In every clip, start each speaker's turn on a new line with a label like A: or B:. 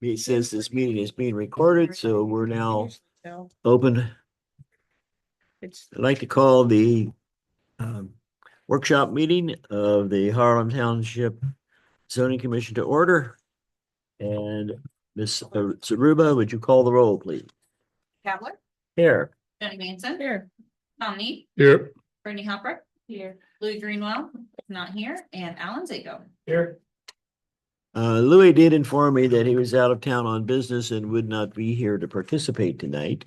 A: It says this meeting is being recorded, so we're now open. I'd like to call the um, workshop meeting of the Harlem Township Zoning Commission to order. And Ms. Saruba, would you call the roll, please?
B: Cavler,
A: Here.
B: Jenny Manson. Here. Tom Need.
C: Here.
B: Brittany Hopper. Here. Louis Greenwell, not here, and Alan Zago.
C: Here.
A: Louis did inform me that he was out of town on business and would not be here to participate tonight.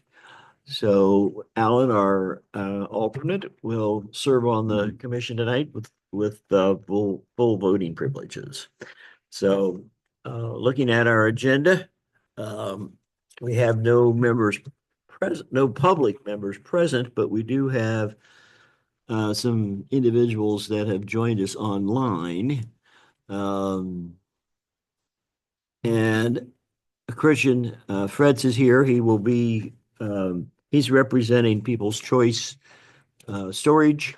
A: So Alan, our alternate, will serve on the commission tonight with full voting privileges. So looking at our agenda, we have no members present, no public members present, but we do have some individuals that have joined us online. And Christian Fretz is here. He will be, he's representing People's Choice Storage,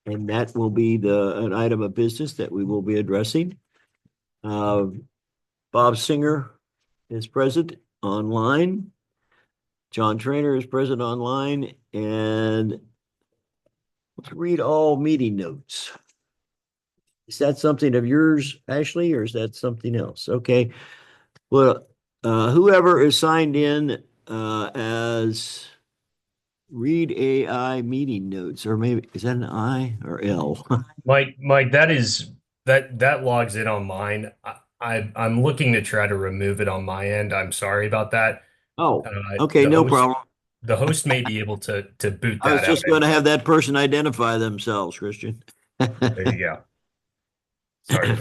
A: and that will be an item of business that we will be addressing. Bob Singer is present online. John Trainer is present online, and let's read all meeting notes. Is that something of yours, Ashley, or is that something else? Okay. Well, whoever is signed in as Read AI meeting notes, or maybe is that an I or L?
C: Mike, that logs in on mine. I'm looking to try to remove it on my end. I'm sorry about that.
A: Oh, okay, no problem.
C: The host may be able to boot
A: I was
C: that
A: just
C: out.
A: going to have that person identify themselves, Christian.
C: There you go. Sorry.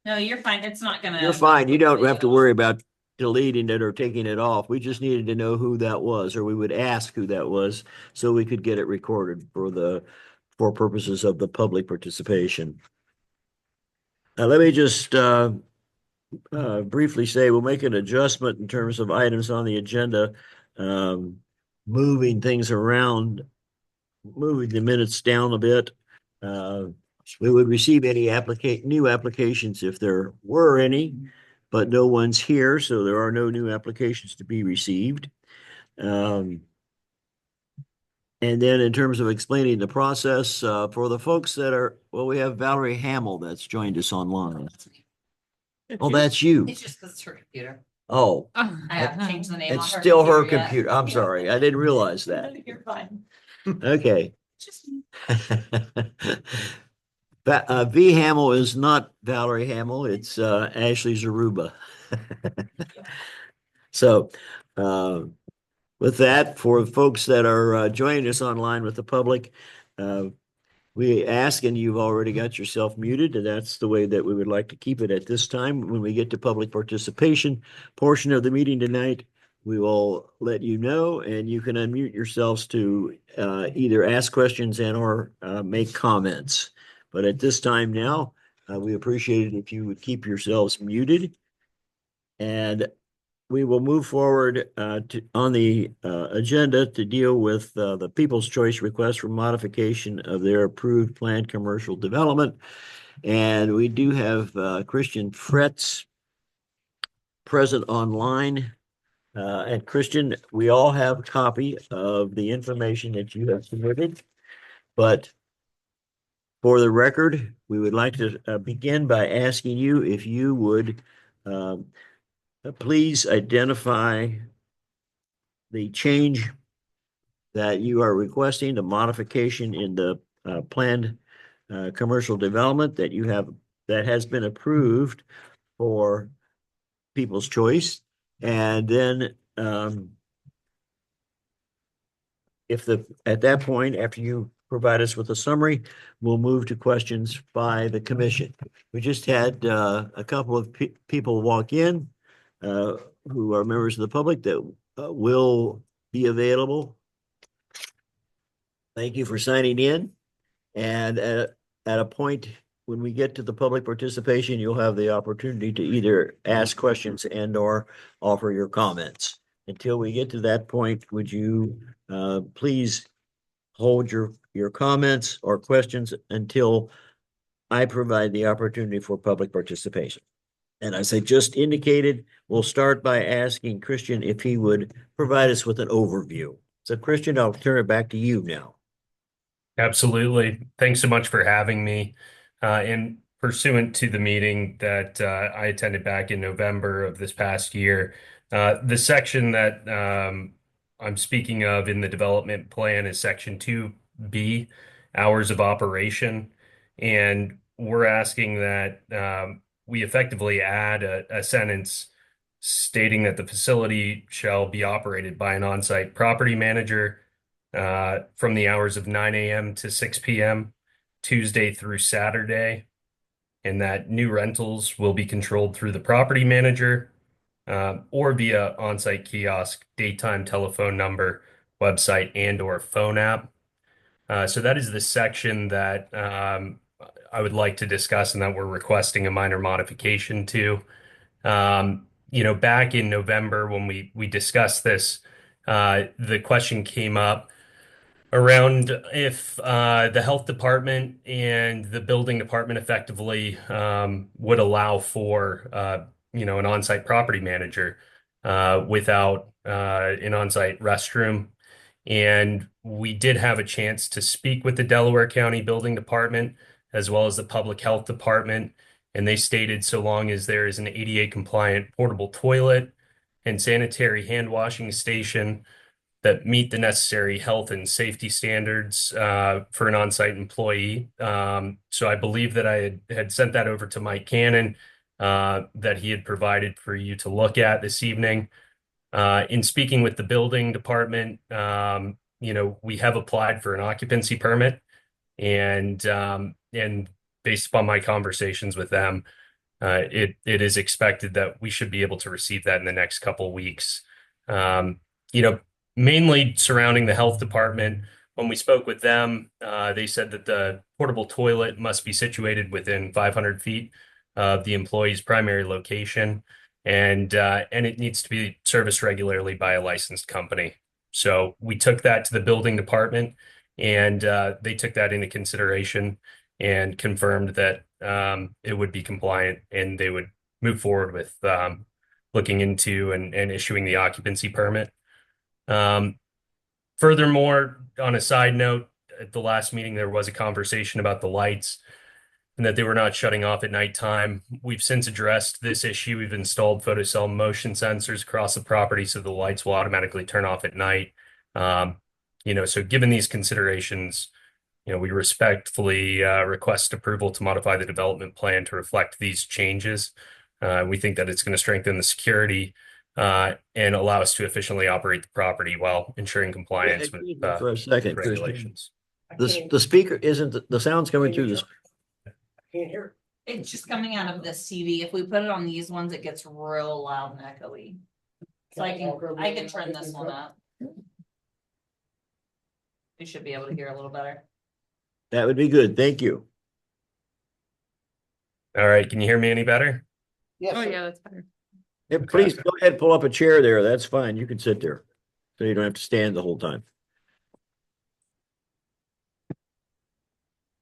B: No, you're fine. It's not gonna.
A: You're fine. You don't have to worry about deleting it or taking it off. We just needed to know who that was, or we would ask who that was so we could get it recorded for purposes of the public participation. Let me just briefly say we'll make an adjustment in terms of items on the agenda, moving things around, moving the minutes down a bit. We would receive any new applications if there were any, but no one's here, so there are no new applications to be received. And then in terms of explaining the process, for the folks that are, well, we have Valerie Hamill that's joined us online. Oh, that's you.
B: It's just because it's her computer.
A: Oh,
B: I haven't changed the name.
A: it's
B: on her
A: still her
B: yet.
A: computer. I'm sorry. I didn't realize that.
B: You're fine.
A: Okay.
B: Just
A: V Hamill is not Valerie Hamill. It's Ashley Zaruba. So with that, for folks that are joining us online with the public, we ask, and you've already got yourself muted, and that's the way that we would like to keep it at this time. When we get to public participation portion of the meeting tonight, we will let you know, and you can unmute yourselves to either ask questions and or make comments. But at this time now, we appreciate it if you would keep yourselves muted. And we will move forward on the agenda to deal with the People's Choice request for modification of their approved planned commercial development. And we do have Christian Fretz present online. And Christian, we all have a copy of the information that you have submitted, but for the record, we would like to begin by asking you if you would please identify the change that you are requesting, the modification in the planned commercial development that you have, that has been approved for People's Choice. And then at that point, after you provide us with a summary, we'll move to questions by the commission. We just had a couple of people walk in who are members of the public that will be available. Thank you for signing in. And at a point when we get to the public participation, you'll have the opportunity to either ask questions and or offer your comments. Until we get to that point, would you please hold your comments or questions until I provide the opportunity for public participation. And as I just indicated, we'll start by asking Christian if he would provide us with an overview. So Christian, I'll turn it back to you now.
C: Absolutely. Thanks so much for having me. And pursuant to the meeting that I attended back in November of this past year, the section that I'm speaking of in the development plan is section 2B, hours of operation. And we're asking that we effectively add a sentence stating that the facility shall be operated by an on-site property manager from the hours of 9 a.m. to 6 p.m., Tuesday through Saturday, and that new rentals will be controlled through the property manager or via on-site kiosk, daytime telephone number, website, and/or phone app. So that is the section that I would like to discuss and that we're requesting a minor modification to. Back in November when we discussed this, the question came up around if the health department and the building department effectively would allow for an on-site property manager without an on-site restroom. And we did have a chance to speak with the Delaware County Building Department as well as the Public Health Department. And they stated so long as there is an ADA compliant portable toilet and sanitary hand washing station that meet the necessary health and safety standards for an on-site employee. So I believe that I had sent that over to Mike Cannon that he had provided for you to look at this evening. In speaking with the building department, we have applied for an occupancy permit, and based upon my conversations with them, it is expected that we should be able to receive that in the next couple of weeks. Mainly surrounding the health department. When we spoke with them, they said that the portable toilet must be situated within 500 feet of the employee's primary location, and it needs to be serviced regularly by a licensed company. So we took that to the building department, and they took that into consideration and confirmed that it would be compliant, and they would move forward with looking into and issuing the occupancy permit. Furthermore, on a side note, at the last meeting, there was a conversation about the lights and that they were not shutting off at nighttime. We've since addressed this issue. We've installed photocell motion sensors across the property so the lights will automatically turn off at night. So given these considerations, we respectfully request approval to modify the development plan to reflect these changes. We think that it's going to strengthen the security and allow us to efficiently operate the property while ensuring compliance with
A: For a second, Christian.
C: regulations.
A: The speaker isn't, the sound's coming through this.
D: Can't hear.
B: It's just coming out of this TV. If we put it on these ones, it gets real loud and echoey. So I can turn this one up. You should be able to hear a little better.
A: That would be good. Thank you.
C: All right, can you hear me any better?
D: Yes,
B: Oh,
D: sir.
B: yeah, that's better.
A: Yeah, please go ahead, pull up a chair there. That's fine. You can sit there. So you don't have to stand the whole time.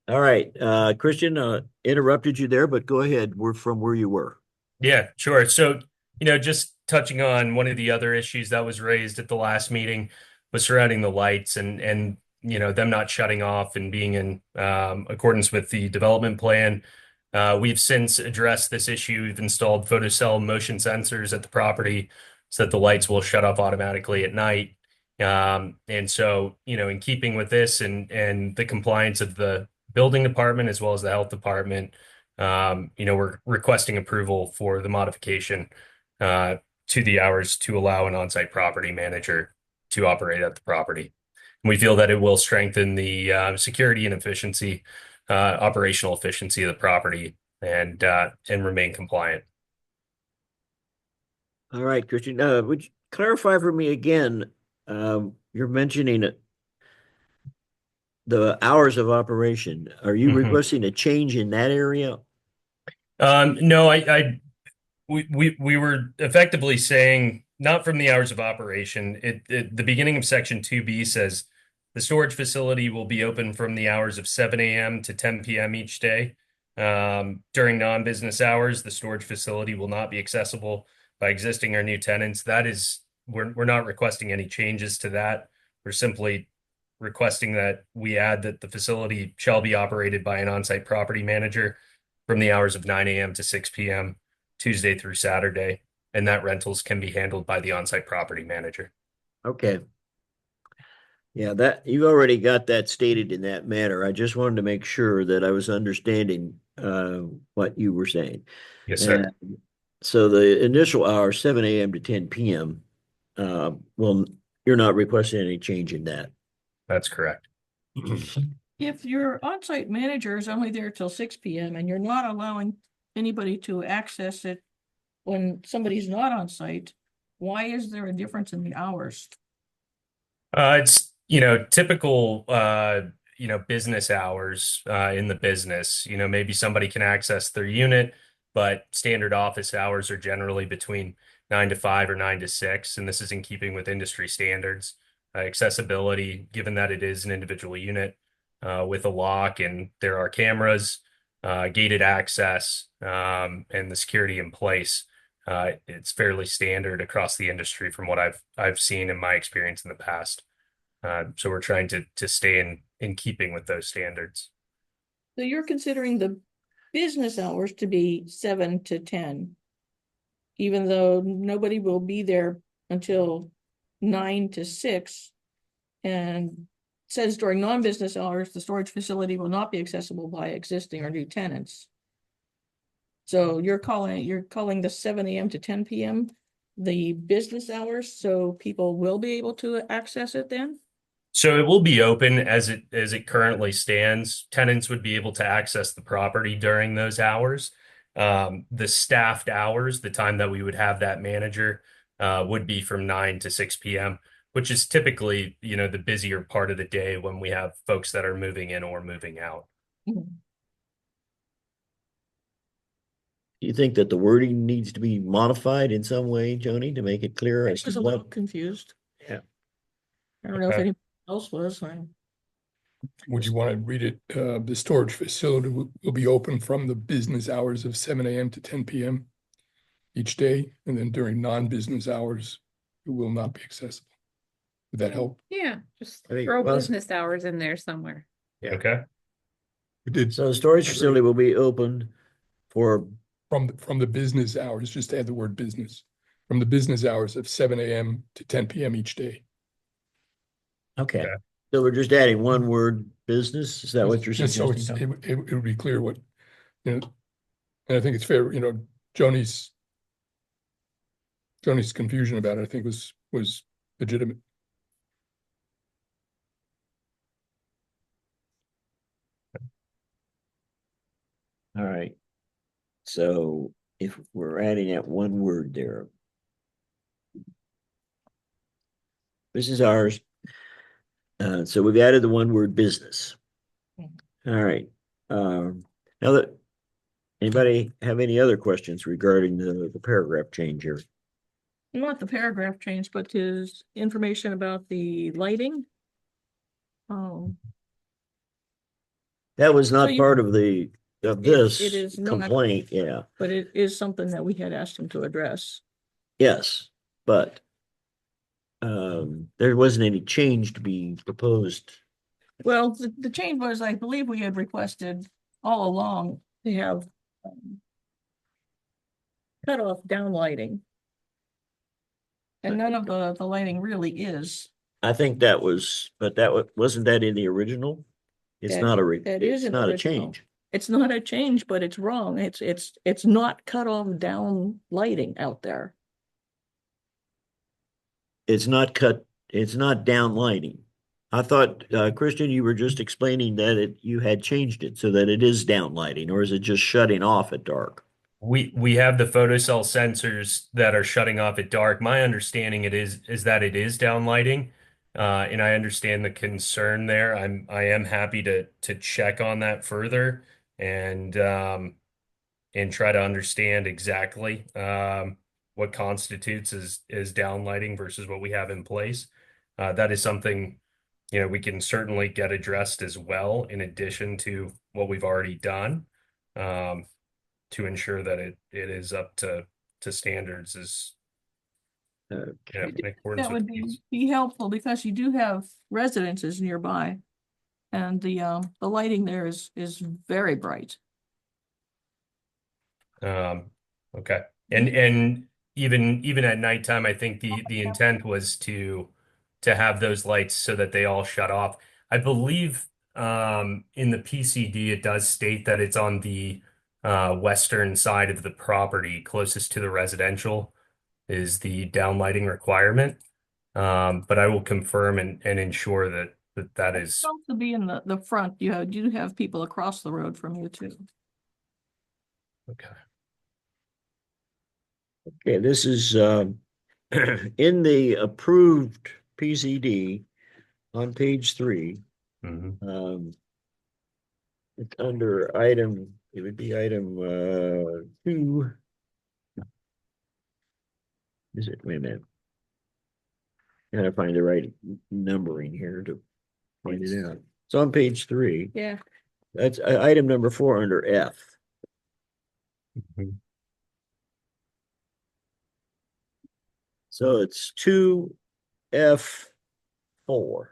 A: All right, Christian, interrupted you there, but go ahead. We're from where you were.
C: Yeah, sure. So, just touching on one of the other issues that was raised at the last meeting was surrounding the lights and them not shutting off and being in accordance with the development plan. We've since addressed this issue. We've installed photocell motion sensors at the property so that the lights will shut off automatically at night. And so, in keeping with this and the compliance of the building department as well as the health department, we're requesting approval for the modification to the hours to allow an on-site property manager to operate at the property. And we feel that it will strengthen the security and efficiency, operational efficiency of the property and remain compliant.
A: All right, Christian, would you clarify for me again? You're mentioning the hours of operation. Are you requesting a change in that area?
C: No, we were effectively saying not from the hours of operation. The beginning of section 2B says the storage facility will be open from the hours of 7 a.m. to 10 p.m. each day. During non-business hours, the storage facility will not be accessible by existing or new tenants. We're not requesting any changes to that. We're simply requesting that we add that the facility shall be operated by an on-site property manager from the hours of 9 a.m. to 6 p.m. Tuesday through Saturday, and that rentals can be handled by the on-site property manager.
A: Okay. Yeah, that you already got that stated in that manner. I just wanted to make sure that I was understanding what you were saying.
C: Yes, sir.
A: And so the initial hour, 7 a.m. to 10 p.m. Well, you're not requesting any change in that.
C: That's correct.
D: If your on-site manager is only there till 6 p.m. and you're not allowing anybody to access it when somebody's not on site, why is there a difference in the hours?
C: It's, typical, business hours in the business. Maybe somebody can access their unit, but standard office hours are generally between 9 to 5 or 9 to 6, and this is in keeping with industry standards. Accessibility, given that it is an individual unit with a lock and there are cameras, gated access, and the security in place. It's fairly standard across the industry from what I've seen in my experience in the past. So we're trying to stay in keeping with those standards.
D: So you're considering the business hours to be 7 to 10, even though nobody will be there until 9 to 6, and says during non-business hours, the storage facility will not be accessible by existing or new tenants. So you're calling the 7 a.m. to 10 p.m. the business hours, so people will be able to access it then?
C: So it will be open as it currently stands. Tenants would be able to access the property during those hours. The staffed hours, the time that we would have that manager, would be from 9 to 6 p.m., which is typically, the busier part of the day when we have folks that are moving in or moving out.
D: Mhm.
A: Do you think that the wording needs to be modified in some way, Joni, to make it clearer
D: I
A: as to
D: was a little
A: what?
D: confused.
A: Yeah.
D: I don't know if
C: Okay.
D: anybody else was.
E: Would you want to read it? The storage facility will be open from the business hours of 7 a.m. to 10 p.m. each day, and then during non-business hours, it will not be accessible. Would that help?
F: Yeah, just
A: I think-
F: throw
A: well,
F: business hours in there somewhere.
A: Yeah.
C: Okay.
E: We did
A: So the storage facility will be open for,
E: from the business hours, just add the word business, from the business hours of 7 a.m. to 10 p.m. each day.
A: okay.
C: Okay.
A: So we're just adding one word, business? Is that what you're
E: Just so
A: suggesting?
E: it would be clear what, and I think it's fair, Joni's confusion about it, I think was legitimate.
A: All right. So if we're adding that one word there. This is ours. So we've added the one word business. All right. Now that, anybody have any other questions regarding the paragraph change here?
D: Not the paragraph change, but his information about the lighting. Oh,
A: That was not
D: So you-
A: part of this
D: it is not.
A: complaint, yeah,
D: but it is something that we had asked him to address.
A: yes, but there wasn't any change to be proposed.
D: Well, the change was, I believe we had requested all along to have cut off down lighting. And none of the lighting really is.
A: I think that was, but wasn't that in the original? It's
D: That-
A: not
D: that is
A: it's
D: in
A: not a
D: original.
A: change.
D: It's not a change, but it's wrong. It's not cut off down lighting out there.
A: It's not down lighting. I thought, Christian, you were just explaining that you had changed it so that it is down lighting, or is it just shutting off at dark?
C: We have the photocell sensors that are shutting off at dark. My understanding is that it is downlighting, and I understand the concern there. I am happy to check on that further and try to understand exactly what constitutes as downlighting versus what we have in place. That is something we can certainly get addressed as well, in addition to what we've already done. to ensure that it is up to standards is in accordance
D: That
C: with
D: would
C: the use.
D: be helpful because you do have residences nearby. And the lighting there is very bright.
C: Okay. And even at nighttime, I think the intent was to have those lights so that they all shut off. I believe in the PCD it does state that it's on the western side of the property closest to the residential is the downlighting requirement. But I will confirm and ensure that is
D: It's also be in the front. You do have people across the road from you too.
C: okay.
A: Okay, this is in the approved PCD on page 3.
C: Mhm.
A: It's under item, it would be item 2. Is it? Wait a minute. Gotta find the right numbering here to point it out. It's on page 3.
D: Yeah.
A: That's item number 4 under F.
C: Mhm.
A: So it's 2F4.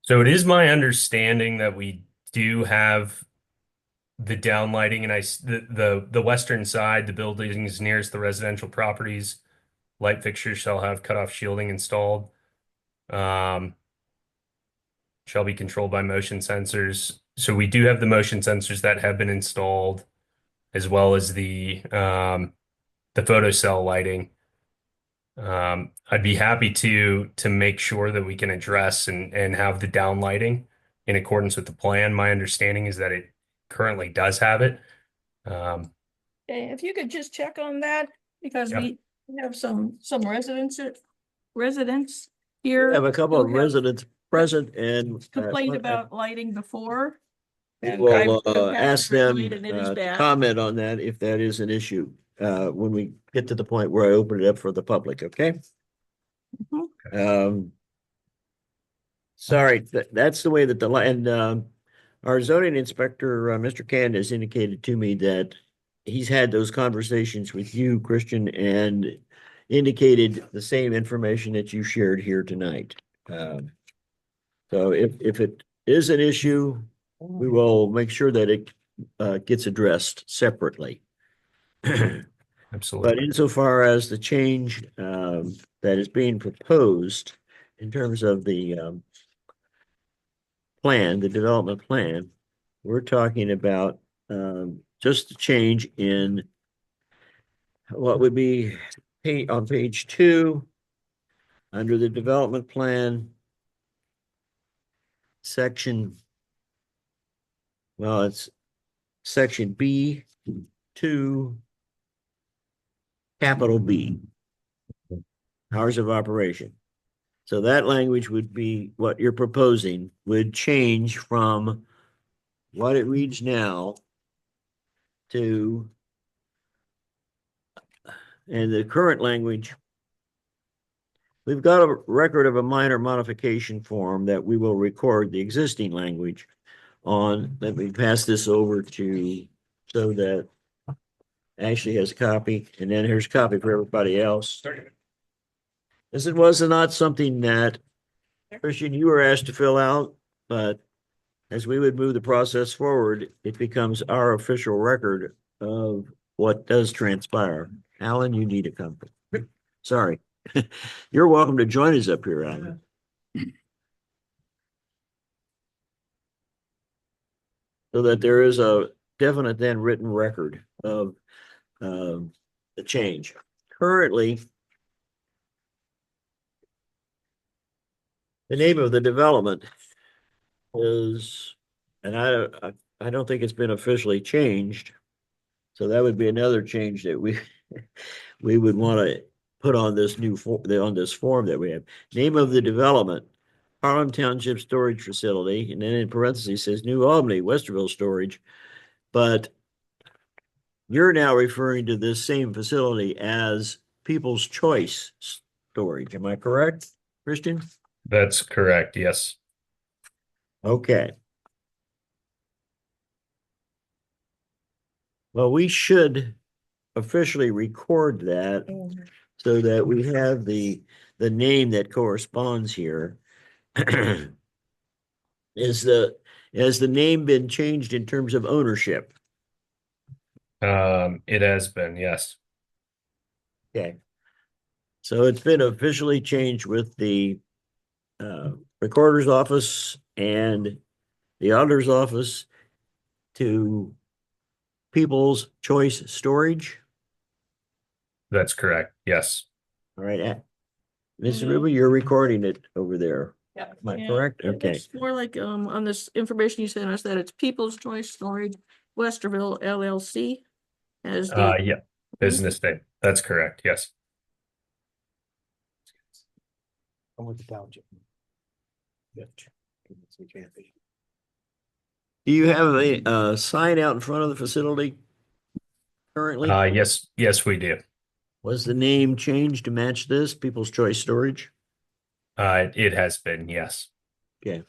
C: So it is my understanding that we do have the downlighting and the western side, the buildings nearest the residential properties, light fixtures shall have cutoff shielding installed. Shall be controlled by motion sensors. So we do have the motion sensors that have been installed, as well as the photocell lighting. I'd be happy to make sure that we can address and have the downlighting in accordance with the plan. My understanding is that it currently does have it.
D: Okay, if you could just check on that, because
C: Yep.
D: we have some residents
A: We
D: here.
A: have a couple
D: who
A: of
D: have
A: residents present and
D: Complained about lighting before.
A: we
D: and
A: will
D: I've
A: ask them
D: calculated it is
A: to
D: bad.
A: comment on that if that is an issue when we get to the point where I open it up for the public, okay?
D: Mhm.
A: Sorry, that's the way that and our zoning inspector, Mr. Cand, has indicated to me that he's had those conversations with you, Christian, and indicated the same information that you shared here tonight. So if it is an issue, we will make sure that it gets addressed separately. But
C: Absolutely.
A: insofar as the change that is being proposed in terms of the plan, the development plan, we're talking about just a change in what would be on page 2 under the development plan section. Well, it's section B2, capital B, hours of operation. So that language would be what you're proposing would change from what it reads now to, and the current language, we've got a record of a minor modification form that we will record the existing language on. Let me pass this over to, so that Ashley has a copy, and then here's a copy for everybody else. This was not something that, Christian, you were asked to fill out, but as we would move the process forward, it becomes our official record of what does transpire. Alan, you need a comfort. Sorry. You're welcome to join us up here, Alan. So that there is a definite then written record of the change. Currently, the name of the development is, and I don't think it's been officially changed. So that would be another change that we would want to put on this new on this form that we have. Name of the development, Harlem Township Storage Facility, and then in parentheses says New Albany, Westerville Storage. But you're now referring to this same facility as People's Choice Storage. Am I correct, Christian?
C: That's correct. Yes.
A: Okay. Well, we should officially record that so that we have the name that corresponds here. Has the name been changed in terms of ownership?
C: It has been, yes.
A: Okay. So it's been officially changed with the recorder's office and the auditor's office to People's Choice Storage.
C: That's correct. Yes.
A: All right. Mr.
D: Mhm.
A: Rubin, you're recording it over there.
B: Yep.
A: Am I
D: Yeah,
A: correct?
D: it
A: Okay.
D: looks more like, on this information you sent us, that it's People's Choice Storage, Westerville LLC as the.
C: Yeah. Business name. That's correct. Yes.
A: I'm with the township. Do you have a sign out in front of the facility currently?
C: Yes. Yes, we do.
A: Was the name changed to match this, People's Choice Storage?
C: It has been, yes.
A: Okay,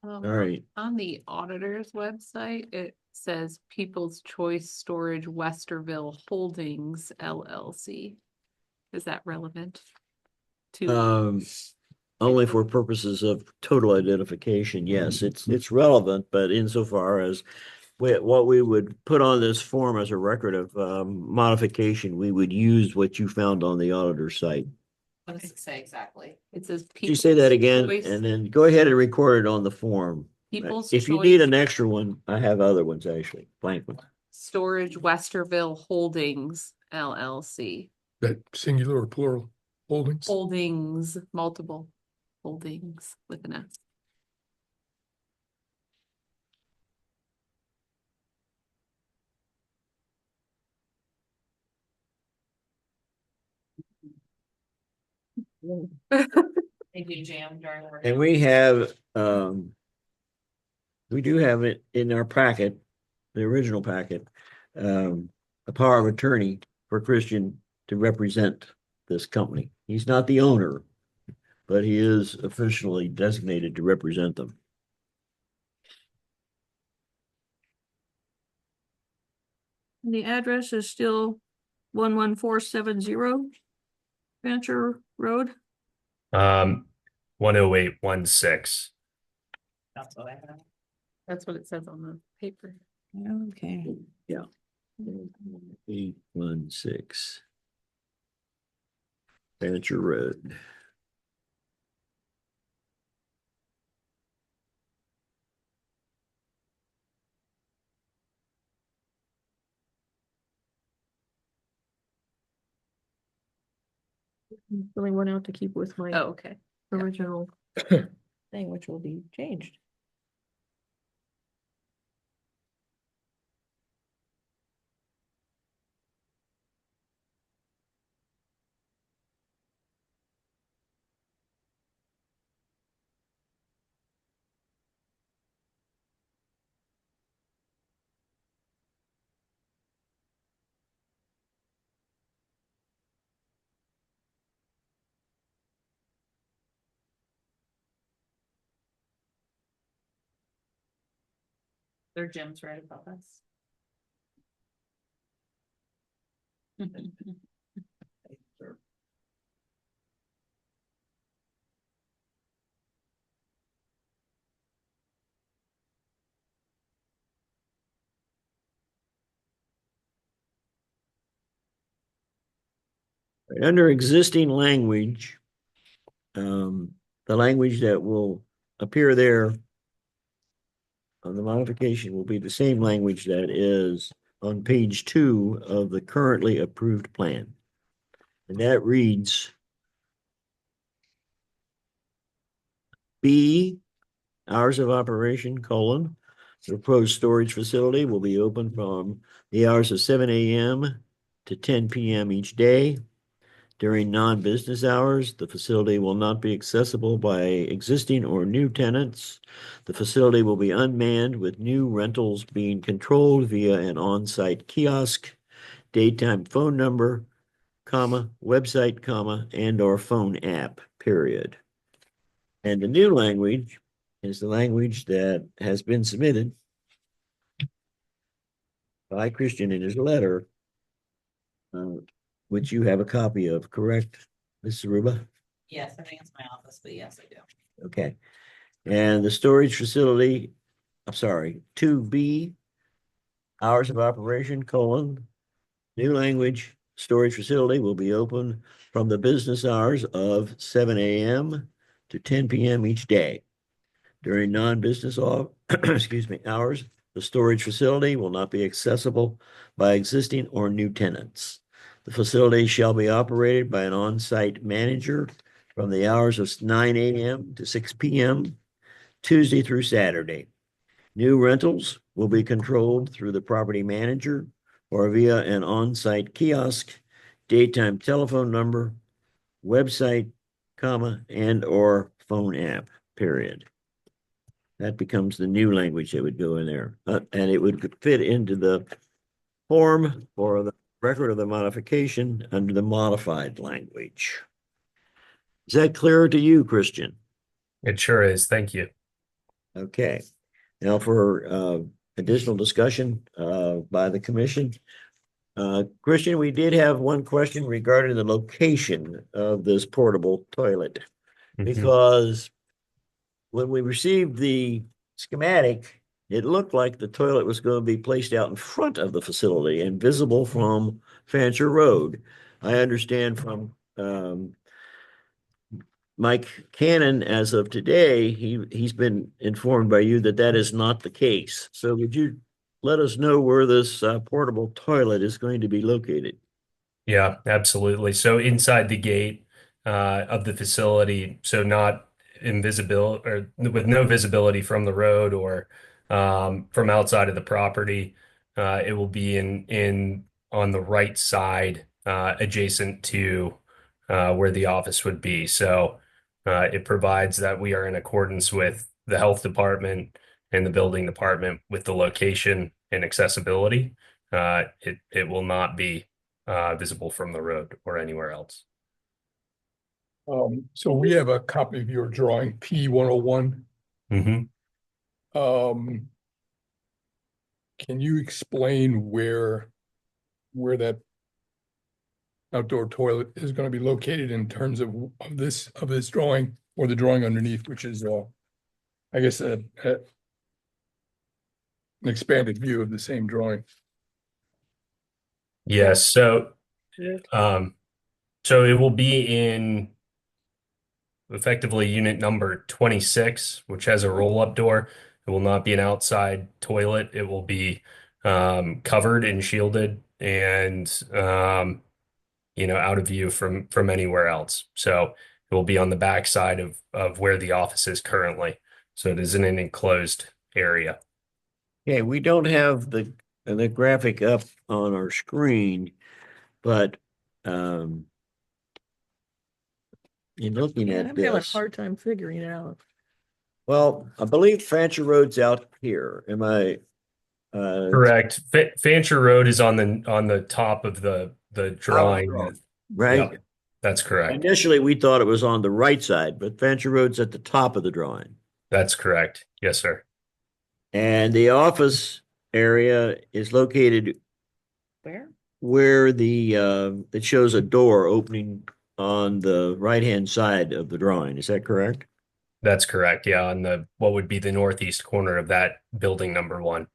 F: Um,
A: all right.
F: On the auditor's website, it says People's Choice Storage Westerville Holdings LLC. Is that relevant to?
A: Only for purposes of total identification, yes, it's relevant, but insofar as what we would put on this form as a record of modification, we would use what you found on the auditor site.
B: What does it say exactly?
F: It says.
A: Could you say that again?
F: Choice-
A: And then go ahead and record it on the form.
F: People's
A: If you need
F: Choice
A: an extra one, I have other ones actually, blank ones.
F: Storage Westerville Holdings LLC.
E: That singular or plural holdings?
F: Holdings, multiple holdings with an S.
B: They do jam during work.
A: And we do have it in our packet, the original packet, a power of attorney for Christian to represent this company. He's not the owner, but he is officially designated to represent them.
D: The address is still 11470 Venture Road.
C: 10816.
B: That's what I have.
F: That's what it says on the paper.
D: Okay.
A: 816 Venture Road.
D: Really went out to keep with my
F: Oh, okay.
D: original thing, which will be changed.
B: Their gym's right above us.
A: Under existing language, the language that will appear there on the modification will be the same language that is on page 2 of the currently approved plan. And that reads B, hours of operation, colon, the proposed storage facility will be open from the hours of 7 a.m. to 10 p.m. each day. During non-business hours, the facility will not be accessible by existing or new tenants. The facility will be unmanned with new rentals being controlled via an on-site kiosk, daytime phone number, comma, website, comma, and/or phone app, period. And the new language is the language that has been submitted by Christian in his letter, which you have a copy of, correct, Ms. Aruba?
B: Yes, I think it's my office, but yes, I do.
A: Okay. And the storage facility, I'm sorry, 2B, hours of operation, colon, new language, storage facility will be open from the business hours of 7 a.m. to 10 p.m. each day. During non-business hours, the storage facility will not be accessible by existing or new tenants. The facility shall be operated by an on-site manager from the hours of 9 a.m. to 6 p.m. Tuesday through Saturday. New rentals will be controlled through the property manager or via an on-site kiosk, daytime telephone number, website, comma, and/or phone app, period. That becomes the new language that would go in there. And it would fit into the form or the record of the modification under the modified language. Is that clearer to you, Christian?
C: It sure is. Thank you.
A: Okay. Now for additional discussion by the commission. Christian, we did have one question regarding the location of this portable toilet.
C: Mhm.
A: Because when we received the schematic, it looked like the toilet was going to be placed out in front of the facility and visible from Fancher Road. I understand from Mike Cannon, as of today, he's been informed by you that that is not the case. So would you let us know where this portable toilet is going to be located?
C: Yeah, absolutely. So inside the gate of the facility, so not invisible or with no visibility from the road or from outside of the property. It will be in on the right side, adjacent to where the office would be. So it provides that we are in accordance with the health department and the building department with the location and accessibility. It will not be visible from the road or anywhere else.
E: So we have a copy of your drawing, P101.
C: Mm-hmm.
E: Can you explain where that outdoor toilet is going to be located in terms of this drawing or the drawing underneath, which is I guess an expanded view of the same drawing.
C: Yes, so it will be in effectively unit number 26, which has a roll-up door. It will not be an outside toilet. It will be covered and shielded and out of view from anywhere else. So it will be on the back side of where the office is currently. So it is in an enclosed area.
A: Okay, we don't have the graphic up on our screen, but in looking
D: Yeah,
A: at
D: I'm having a
A: this,
D: hard time figuring it out.
A: well, I believe Fancher Road's out here. Am I?
C: Correct. Fancher Road is on the top of the drawing.
A: Right?
C: Yeah, that's correct.
A: Initially, we thought it was on the right side, but Fancher Road's at the top of the drawing.
C: That's correct. Yes, sir.
A: And the office area is located
D: Where?
A: it shows a door opening on the right-hand side of the drawing. Is that correct?
C: That's correct. Yeah, on what would be the northeast corner of that building number 1.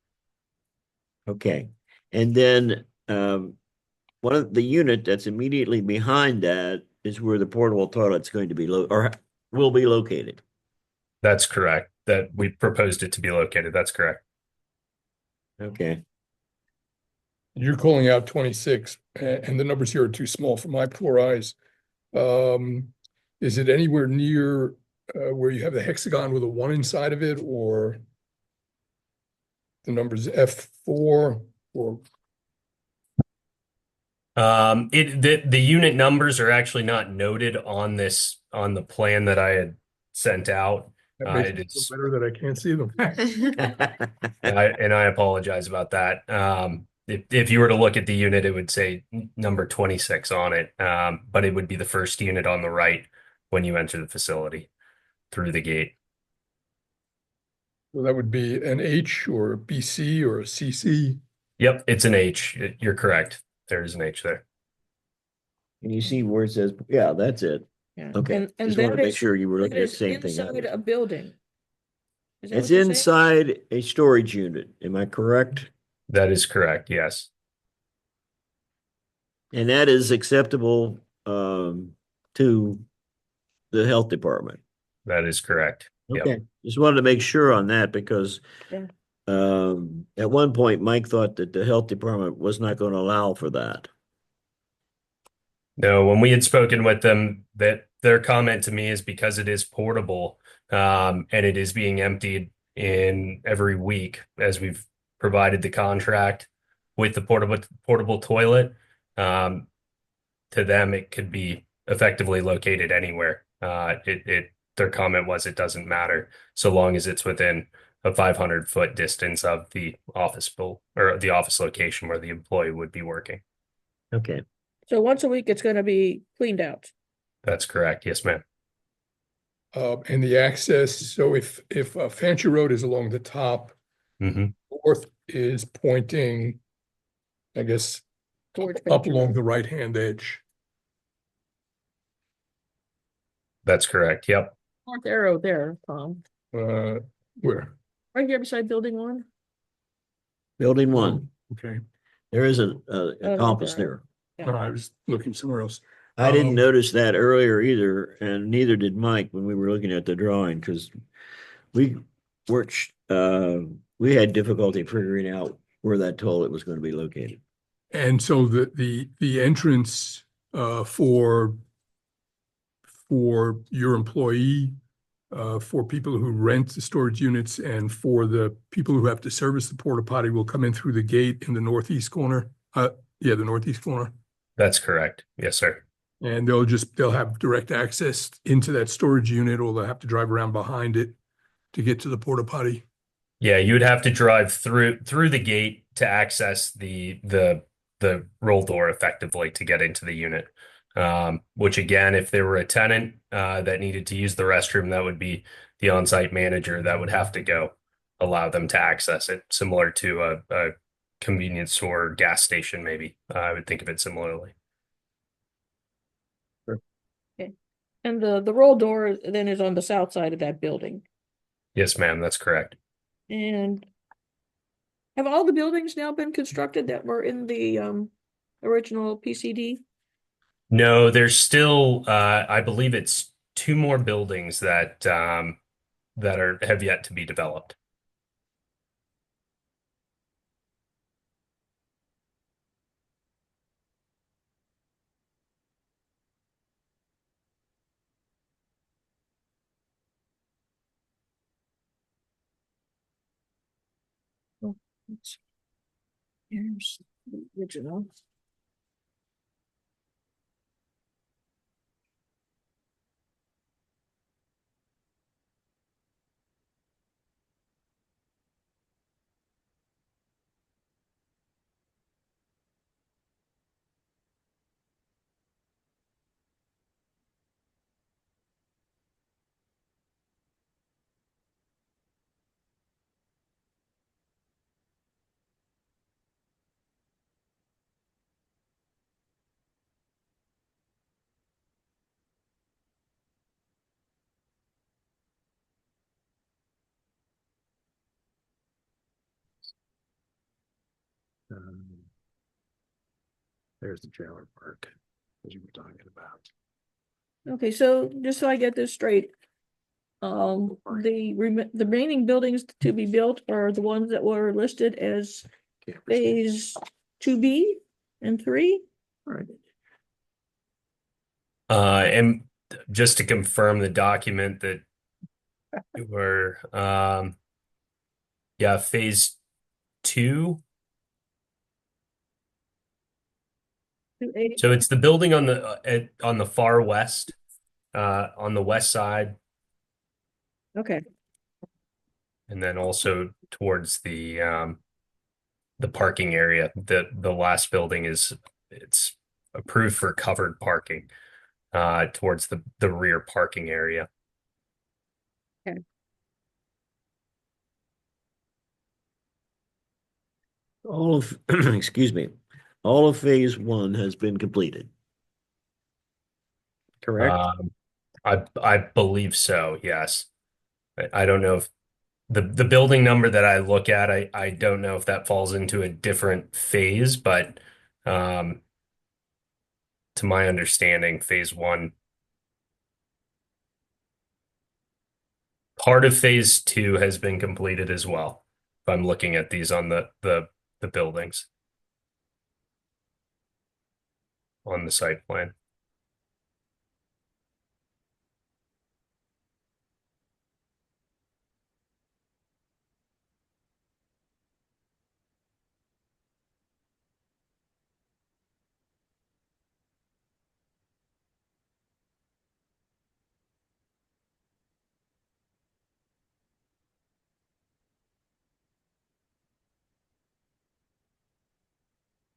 A: Okay. And then one of the unit that's immediately behind that is where the portable toilet's going to be or will be located.
C: That's correct. That we proposed it to be located. That's correct.
A: Okay.
E: You're calling out 26, and the numbers here are too small for my poor eyes. Is it anywhere near where you have the hexagon with a 1 inside of it, or the numbers F4 or?
C: The unit numbers are actually not noted on on the plan that I had sent out.
E: That makes
C: It
E: it
C: is,
E: so better that I can't see them.
C: and I apologize about that. If you were to look at the unit, it would say number 26 on it. But it would be the first unit on the right when you enter the facility through the gate.
E: So that would be an H or a BC or a CC.
C: Yep, it's an H. You're correct. There's an H there.
A: And you see where it says, yeah, that's it.
D: Yeah.
A: Okay,
D: And
A: just wanted to
D: that
A: make
D: is-
A: sure you were
D: that
A: looking at the
D: is
A: same thing. I
D: inside
A: was.
D: a building. Is that
A: It's
D: what you're saying?
A: inside a storage unit, am I correct?
C: That is correct. Yes.
A: And that is acceptable to the health department.
C: That is correct. Yep.
A: Okay, just wanted to make sure on that because
D: Yeah.
A: at one point, Mike thought that the health department was not going to allow for that.
C: No, when we had spoken with them, that their comment to me is because it is portable, and it is being emptied in every week as we've provided the contract with the portable toilet. To them, it could be effectively located anywhere. Their comment was it doesn't matter so long as it's within a 500-foot distance of the office or the office location where the employee would be working.
A: Okay,
D: So once a week, it's gonna be cleaned out.
C: That's correct. Yes, ma'am.
E: And the access, so if Fancher Road is along the top,
C: Hmm.
E: north is pointing, I guess,
D: Towards
E: up
D: Fancher
E: along
D: Road.
E: the right-hand edge.
C: That's correct. Yep.
D: North arrow there, Tom,
E: Where?
D: right here beside building one.
A: building one,
E: Okay,
A: there is a
D: no,
A: compass
D: there.
A: there.
D: Yeah.
E: I was looking somewhere else.
A: I didn't
E: Um,
A: notice that earlier either, and neither did Mike when we were looking at the drawing, because we worked, we had difficulty figuring out where that toilet was going to be located.
E: And so the entrance for your employee, for people who rent the storage units and for the people who have to service the porta potty will come in through the gate in the northeast corner. The northeast corner.
C: That's correct. Yes, sir.
E: And they'll have direct access into that storage unit, or they'll have to drive around behind it to get to the porta potty.
C: Yeah, you would have to drive through the gate to access the roll door effectively to get into the unit. Which again, if there were a tenant that needed to use the restroom, that would be the on-site manager that would have to go allow them to access it, similar to a convenience store or gas station, maybe. I would think of it similarly.
D: And the roll door then is on the south side of that building.
C: Yes, ma'am, that's correct.
D: And have all the buildings now been constructed that were in the original PCD?
C: No, there's still, I believe it's two more buildings that have yet to be developed.
D: Here's the original.
A: There's the trailer park, as you were talking about.
D: Okay, so just so I get this straight. The remaining buildings to be built are the ones that were listed as phase 2B and 3?
A: Right.
C: And just to confirm the document that we're, yeah, phase 2. So it's the building on on the far west, on the west side,
D: Okay,
C: and then also towards the parking area. The last building it's approved for covered parking, towards the rear parking area.
A: All of, excuse me, all of phase one has been completed. Correct?
C: I believe so, yes. I don't know if the building number that I look at, I don't know if that falls into a different phase, but to my understanding, phase one, part of phase two has been completed as well. If I'm looking at these on the buildings on the site plan.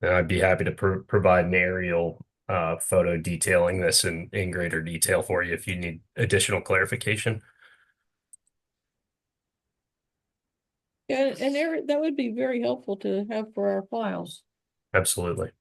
C: And I'd be happy to provide an aerial photo detailing this in greater detail for you if you need additional clarification.
D: yeah, and Eric, that would be very helpful to have for our files.
C: Absolutely.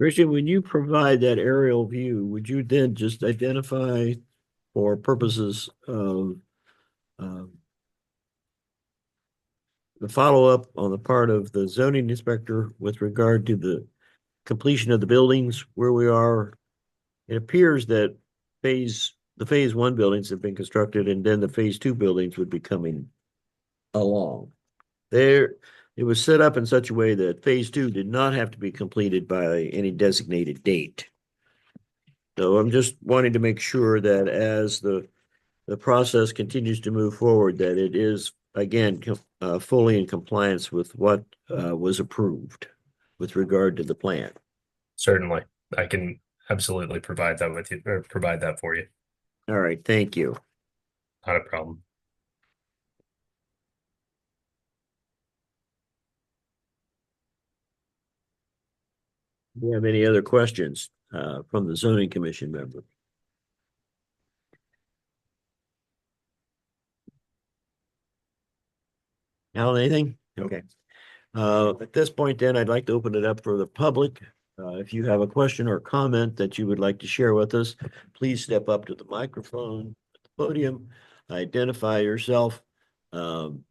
A: Christian, when you provide that aerial view, would you then just identify for purposes of the follow-up on the part of the zoning inspector with regard to the completion of the buildings where we are? It appears that the phase one buildings have been constructed and then the phase two buildings would be coming along. There, it was set up in such a way that phase two did not have to be completed by any designated date. So I'm just wanting to make sure that as the process continues to move forward, that it is again fully in compliance with what was approved with regard to the plan.
C: Certainly. I can absolutely provide that with you, or provide that for you.
A: All right, thank you.
C: Not a problem.
A: Do you have any other questions from the zoning commission member? Alan, anything? Okay. At this point then, I'd like to open it up for the public. If you have a question or comment that you would like to share with us, please step up to the microphone, at the podium, identify yourself, and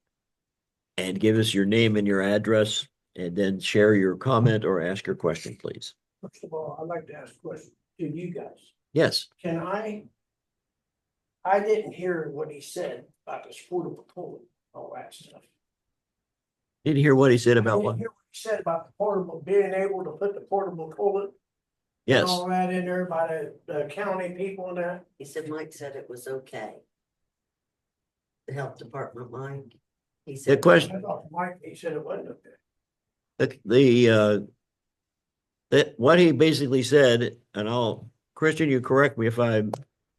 A: give us your name and your address, and then share your comment or ask your question, please.
G: First of all, I'd like to ask a question to you guys.
A: Yes,
G: Can I didn't hear what he said about this portable toilet, all that stuff.
A: didn't hear what he said
G: I
A: about
G: didn't
A: what?
G: hear what he said about the portable, being able to put the portable toilet and
A: Yes,
G: all that in there by the county people and that.
H: He said Mike said it was okay. The health department, Mike. He
A: the
H: said.
A: question,
G: I thought Mike, he said it wasn't okay.
A: that what he basically said, and Christian, you correct me if I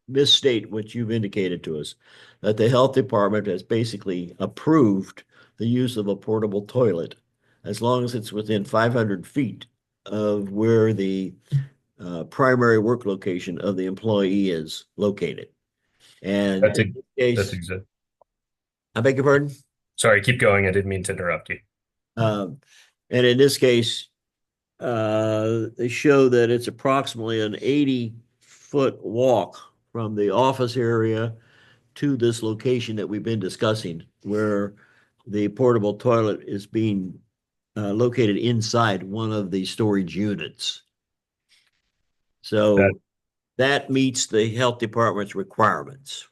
A: misstate what you've indicated to us, that the health department has basically approved the use of a portable toilet as long as it's within 500 feet of where the primary work location of the employee is located. And
C: That's
A: in this
C: That's
A: case,
C: exact.
A: I beg your pardon?
C: Sorry, keep going. I didn't mean to interrupt you.
A: And in this case, they show that it's approximately an 80-foot walk from the office area to this location that we've been discussing, where the portable toilet is being located inside one of the storage units. So that meets the health department's requirements.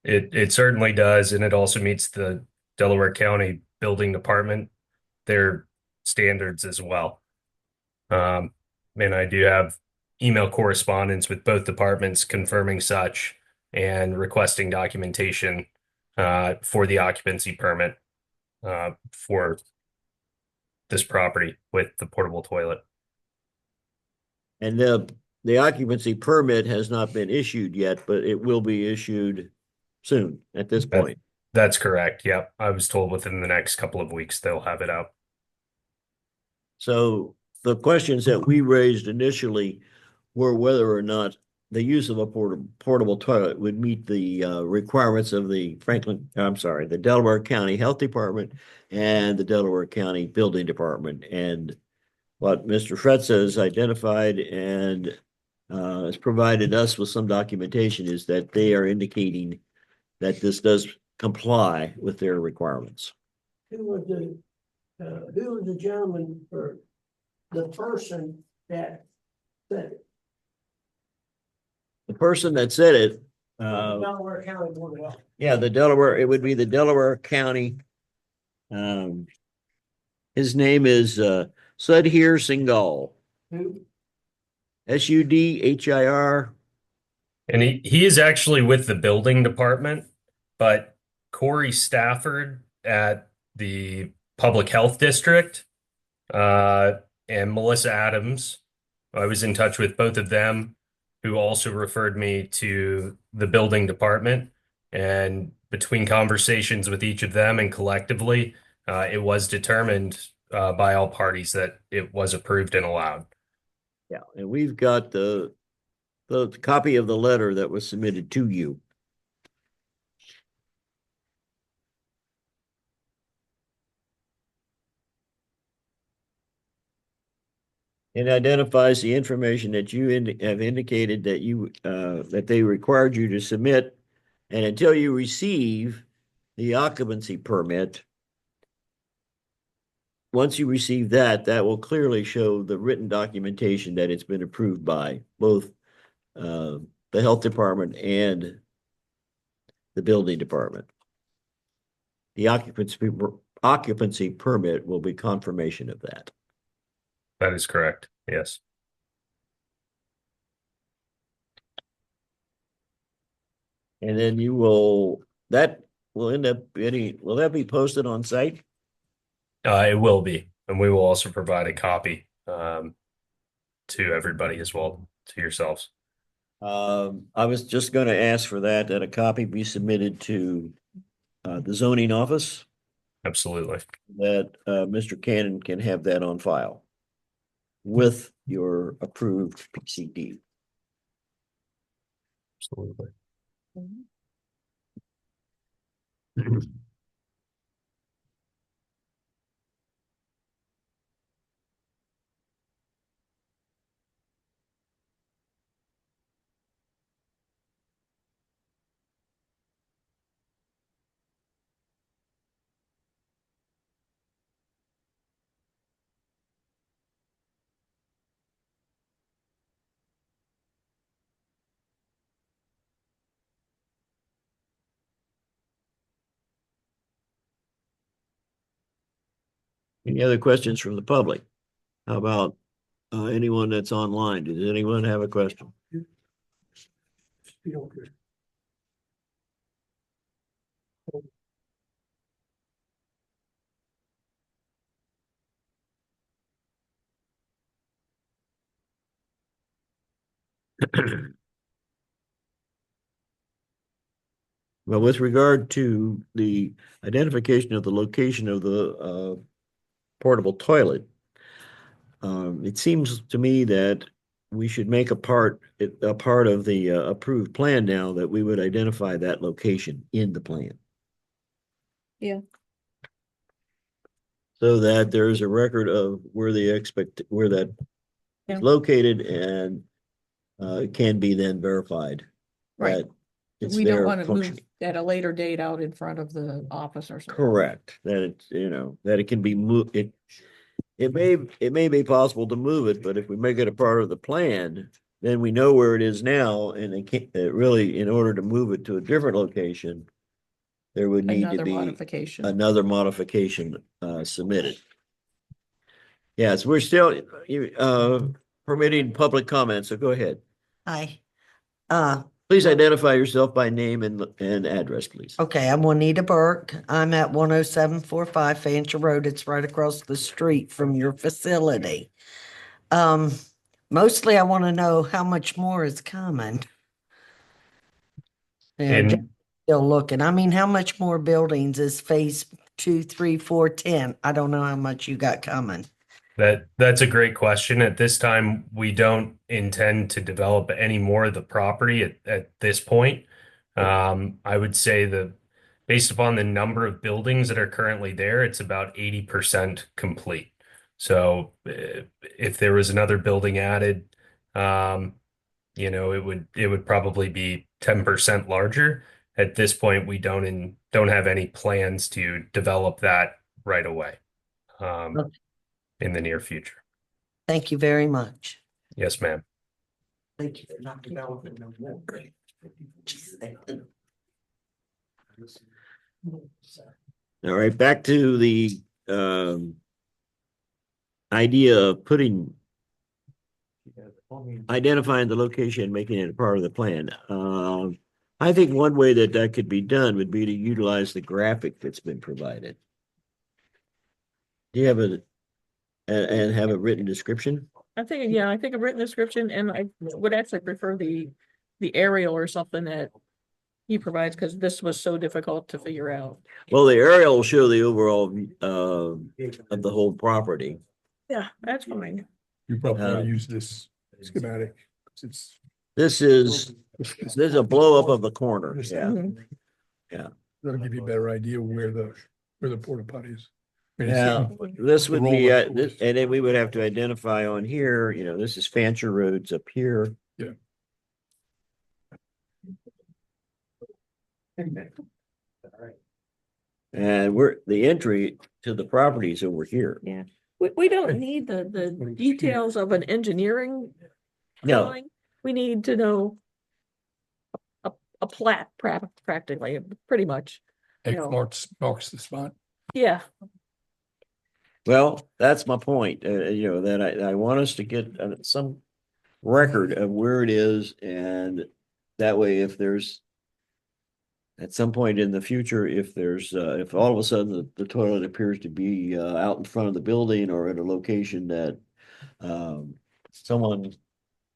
C: It certainly does, and it also meets the Delaware County Building Department, their standards as well. And I do have email correspondence with both departments confirming such and requesting documentation for the occupancy permit for this property with the portable toilet.
A: And the occupancy permit has not been issued yet, but it will be issued soon at this point.
C: That's correct. Yep. I was told within the next couple of weeks they'll have it out.
A: So the questions that we raised initially were whether or not the use of a portable toilet would meet the requirements of the the Delaware County Health Department and the Delaware County Building Department. And what Mr. Fretz has identified and has provided us with some documentation is that they are indicating that this does comply with their requirements.
G: Who was the gentleman or the person that said it?
A: The person that said it,
G: Delaware County Board of Health.
A: yeah, it would be the Delaware County. His name is Sudhir Singhal,
G: Who?
A: Sudhir.
C: And he is actually with the building department, but Corey Stafford at the public health district, and Melissa Adams, I was in touch with both of them, who also referred me to the building department. And between conversations with each of them and collectively, it was determined by all parties that it was approved and allowed.
A: Yeah, and we've got the copy of the letter that was submitted to you. It identifies the information that you have indicated that that they required you to submit, and until you receive the occupancy permit, once you receive that, that will clearly show the written documentation that it's been approved by both the health department and the building department. The occupancy permit will be confirmation of that.
C: That is correct. Yes.
A: And then that will end up will that be posted on site?
C: It will be, and we will also provide a copy to everybody as well, to yourselves.
A: I was just going to ask for that a copy be submitted to the zoning office,
C: Absolutely.
A: that Mr. Cannon can have that on file with your approved PCD.
C: Absolutely.
A: Any other questions from the public? How about anyone that's online? Does anyone have a question?
G: You don't care.
A: Well, with regard to the identification of the location of the portable toilet, it seems to me that we should make a part of the approved plan now that we would identify that location in the plan.
D: Yeah.
A: So that there is a record of where where that
D: Yeah.
A: is located and it can be then verified.
D: Right.
A: that it's
D: We don't
A: there
D: want to move
A: functioning.
D: at a later date out in front of the office or something.
A: Correct, that it's, that it can be moved, it may be possible to move it, but if we make it a part of the plan, then we know where it is now, and it really, in order to move it to a different location, there would need to
D: Another
A: be
D: modification.
A: another modification submitted. Yes, we're still permitting public comments, so go ahead.
H: Hi.
A: Please identify yourself by name and address, please.
H: Okay, I'm Juanita Burke. I'm at 10745 Fancher Road. It's right across the street from your facility. Mostly I want to know how much more is coming. And
C: And
H: still looking. I mean, how much more buildings is phase 2, 3, 4, 10? I don't know how much you got coming.
C: that's a great question. At this time, we don't intend to develop any more of the property at this point. I would say that based upon the number of buildings that are currently there, it's about 80% complete. So if there was another building added, it would probably be 10% larger. At this point, we don't have any plans to develop that right away.
H: Okay.
C: In the near future.
H: Thank you very much.
C: Yes, ma'am.
H: Thank you for not developing no more.
A: All right, back to the idea of identifying the location, making it a part of the plan. I think one way that could be done would be to utilize the graphic that's been provided. Do you have and have a written description?
D: I think a written description, and I would actually prefer the aerial or something that he provides, because this was so difficult to figure out.
A: Well, the aerial will show the overall of the whole property.
D: Yeah, that's fine.
E: You probably want
A: Uh,
E: to use this schematic. 'Cause it's
A: This is a blow up of the corner. Yeah.
D: Mhm.
E: That'll give you a better idea where the porta potty is. I mean,
A: Yeah,
E: it's-
A: this would be,
E: roll-up
A: this,
E: doors.
A: and then we would have to identify on here, this is Fancher Roads up here.
E: Yeah.
A: And the entry to the property is over here.
D: We don't need the details of an engineering
A: No,
D: drawing. We need to know a plat practically, pretty much.
E: X
D: No.
E: marks the spot.
D: Yeah,
A: well, that's my point, that I want us to get some record of where it is, and that way, if there's at some point in the future, if if all of a sudden the toilet appears to be out in front of the building or at a location that someone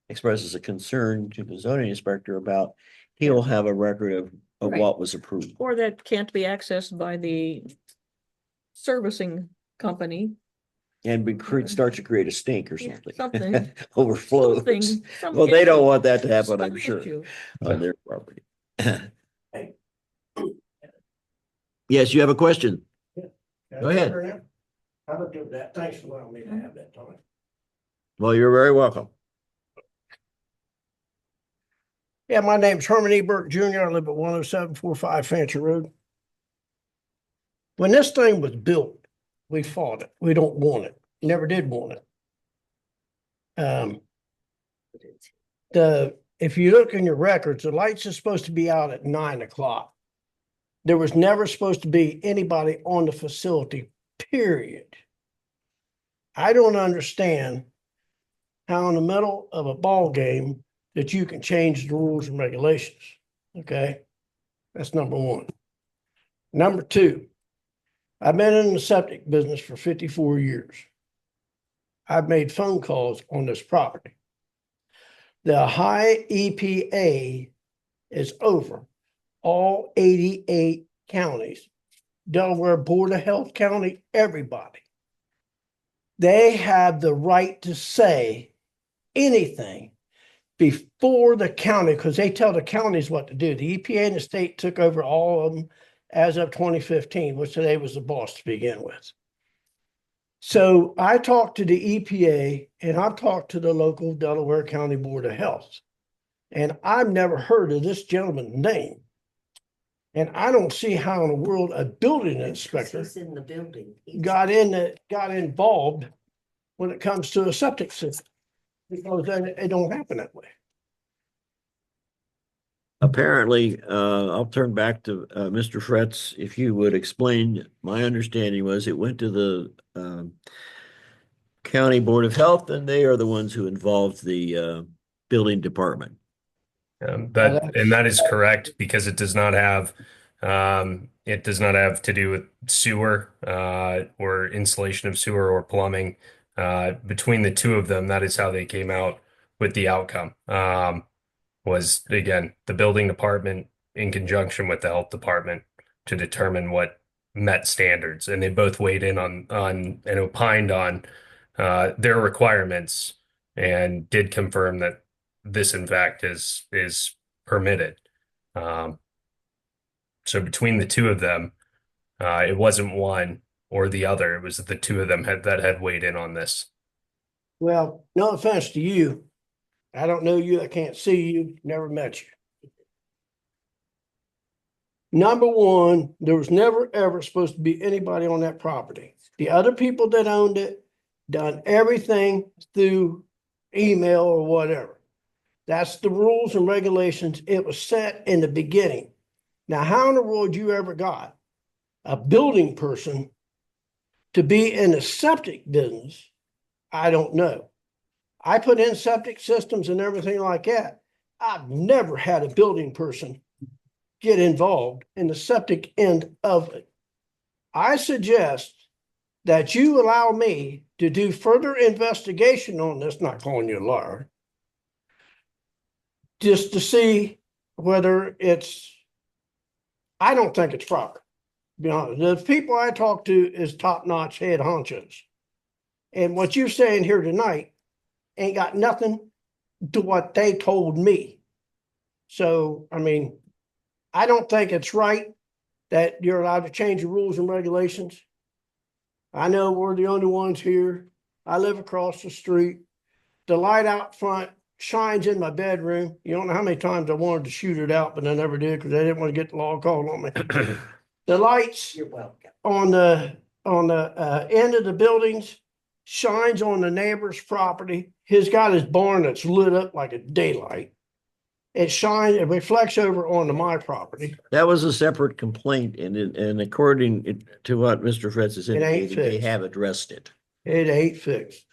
A: expresses a concern to the zoning inspector about, he'll have a record of
D: Right.
A: what was approved.
D: or that can't be accessed by the servicing company.
A: And starts to create a stink or
D: Yeah,
A: something.
D: something.
A: Overflows.
D: Some
A: Well, they don't
D: issue.
A: want that to happen, I'm
D: Some
A: sure,
D: issue.
A: on their property. Yes, you have a question? Go ahead.
G: I looked at that. Thanks for allowing me to have that time.
A: Well, you're very welcome.
G: Yeah, my name's Herman E. Burke Jr. I live at 10745 Fancher Road. When this thing was built, we fought it. We don't want it. Never did want it. If you look in your records, the lights are supposed to be out at 9 o'clock. There was never supposed to be anybody on the facility, period. I don't understand how in the middle of a ball game that you can change the rules and regulations. Okay? That's number one. Number two, I've been in the septic business for 54 years. I've made phone calls on this property. The high EPA is over all 88 counties, Delaware Board of Health County, everybody. They have the right to say anything before the county, because they tell the counties what to do. The EPA and the state took over all of them as of 2015, which today was the boss to begin with. So I talked to the EPA and I've talked to the local Delaware County Board of Health. And I've never heard of this gentleman's name. And I don't see how in the world a building inspector
H: He's in the building.
G: got involved when it comes to a septic system. Because then it don't happen that way.
A: Apparently, I'll turn back to Mr. Fretz. If you would explain, my understanding was it went to the County Board of Health, and they are the ones who involved the building department.
C: That is correct because it does not have to do with sewer or installation of sewer or plumbing. Between the two of them, that is how they came out with the outcome. Was again the building department in conjunction with the health department to determine what met standards, and they both weighed in on and opined on their requirements and did confirm that this in fact is permitted. So between the two of them, it wasn't one or the other. It was the two of them that had weighed in on this.
G: Well, no offense to you. I don't know you. I can't see you. Never met you. Number one, there was never ever supposed to be anybody on that property. The other people that owned it done everything through email or whatever. That's the rules and regulations. It was set in the beginning. Now, how in the world you ever got a building person to be in the septic business? I don't know. I put in septic systems and everything like that. I've never had a building person get involved in the septic end of it. I suggest that you allow me to do further investigation on this, not calling you a liar, just to see whether I don't think it's proper. To be honest, the people I talk to is top-notch head honchos. And what you're saying here tonight ain't got nothing to what they told me. So, I mean, I don't think it's right that you're allowed to change the rules and regulations. I know we're the only ones here. I live across the street. The light out front shines in my bedroom. You don't know how many times I wanted to shoot it out, but I never did because I didn't want to get the law called on me. The lights
H: You're welcome.
G: on the end of the buildings shines on the neighbor's property. He's got his barn that's lit up like a daylight. It shines, it reflects over onto my property.
A: That was a separate complaint, and according to what Mr. Fretz has
G: It ain't
A: indicated, they
G: fixed.
A: have addressed it.
G: It ain't fixed.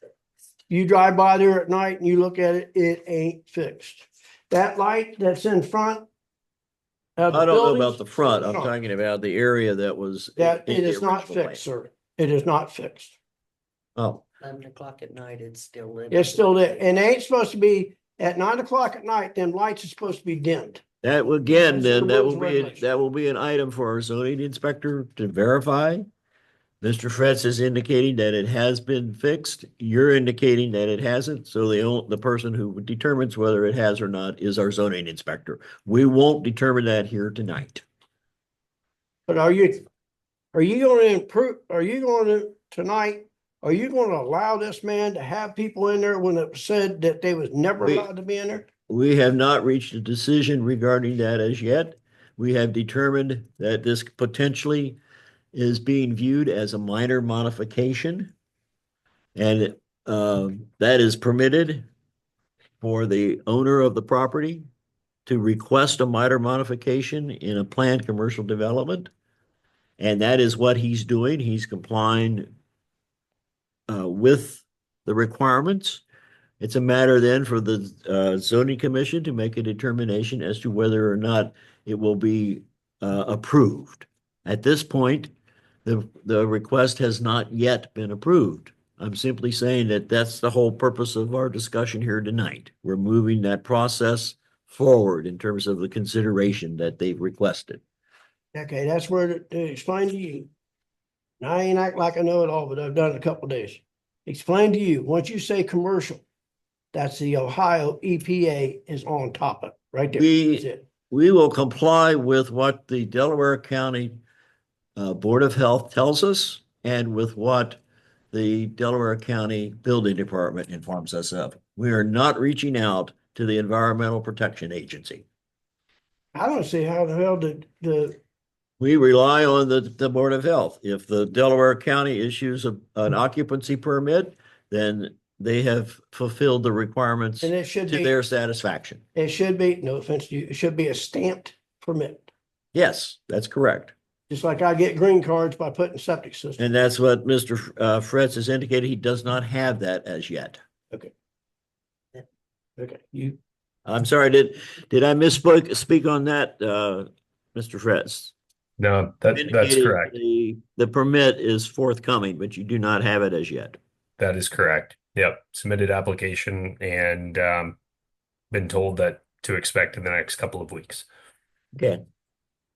G: You drive by there at night and you look at it, it ain't fixed. That light that's in front of the
A: I don't know
G: buildings,
A: about the front. I'm
G: no,
A: talking about the area that was.
G: that
A: in
G: it
A: the
G: is not
A: original plan.
G: fixed, sir. It is not fixed.
A: Oh,
H: 11 o'clock at night, it's still lit.
G: It's still there. And they ain't supposed to be at 9 o'clock at night, them lights are supposed to be dimmed.
A: that will again,
G: Those are
A: then
G: the
A: that
G: rules
A: will
G: and
A: be,
G: regulations.
A: that will be an item for our zoning inspector to verify. Mr. Fretz is indicating that it has been fixed. You're indicating that it hasn't. So the person who determines whether it has or not is our zoning inspector. We won't determine that here tonight.
G: But are you going to improve, are you going to tonight, are you going to allow this man to have people in there when it was said that they was never
A: We-
G: allowed to be in there?
A: We have not reached a decision regarding that as yet. We have determined that this potentially is being viewed as a minor modification. And that is permitted for the owner of the property to request a minor modification in a planned commercial development. And that is what he's doing. He's complying with the requirements. It's a matter then for the zoning commission to make a determination as to whether or not it will be approved. At this point, the request has not yet been approved. I'm simply saying that that's the whole purpose of our discussion here tonight. We're moving that process forward in terms of the consideration that they've requested.
G: Okay, that's where to explain to you. Now, I ain't act like I know it all, but I've done it a couple of days. Explain to you, once you say commercial, That's the Ohio EPA is on top of, it, right there.
A: We-
G: That's it.
A: We will comply with what the Delaware County Board of Health tells us and with what the Delaware County Building Department informs us of. We are not reaching out to the Environmental Protection Agency.
G: I don't see how the hell the
A: We rely on the Board of Health. If the Delaware County issues an occupancy permit, then they have fulfilled the requirements
G: and
A: to
G: it should be,
A: their satisfaction.
G: no offense to you, it should be a stamped permit.
A: Yes, that's correct.
G: Just like I get green cards by putting septic system.
A: And that's what Mr. Fretz has indicated. He does not have that as yet.
G: Okay, you,
A: I'm sorry, did I speak on that, Mr. Fretz?
C: No, that's
A: Indicated
C: correct.
A: The permit is forthcoming, but you do not have it as yet.
C: That is correct. Yep. Submitted application and been told that to expect in the next couple of weeks.
A: Okay.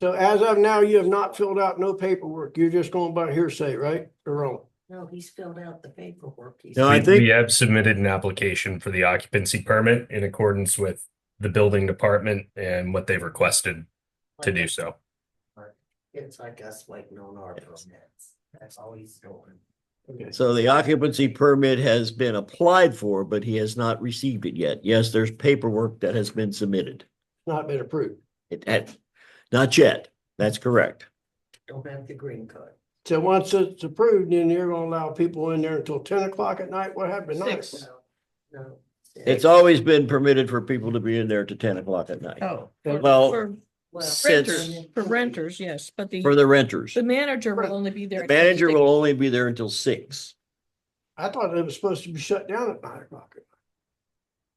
G: so as of now, you have not filled out no paperwork. You're just going by hearsay, right? Or wrong?
H: No, he's filled out the paperwork.
A: No, I
C: We
A: think,
C: have submitted an application for the occupancy permit in accordance with the building department and what they've requested to do so.
H: It's like us waiting on our permits. That's all he's doing.
G: Okay.
A: so the occupancy permit has been applied for, but he has not received it yet. Yes, there's paperwork that has been submitted.
G: Not been approved.
A: It had, not yet. That's correct.
H: Don't have the green card.
G: So once it's approved, then you're gonna allow people in there until 10 o'clock at night? What happened tonight?
D: Six.
H: No.
A: It's always been permitted for people to be in there to 10 o'clock at night.
D: Oh.
A: Well,
D: For
H: Well,
A: since-
D: renters, for renters, yes, but
A: For the renters.
D: the manager will only be there.
A: The manager will only be there until 6.
G: I thought it was supposed to be shut down at 9 o'clock.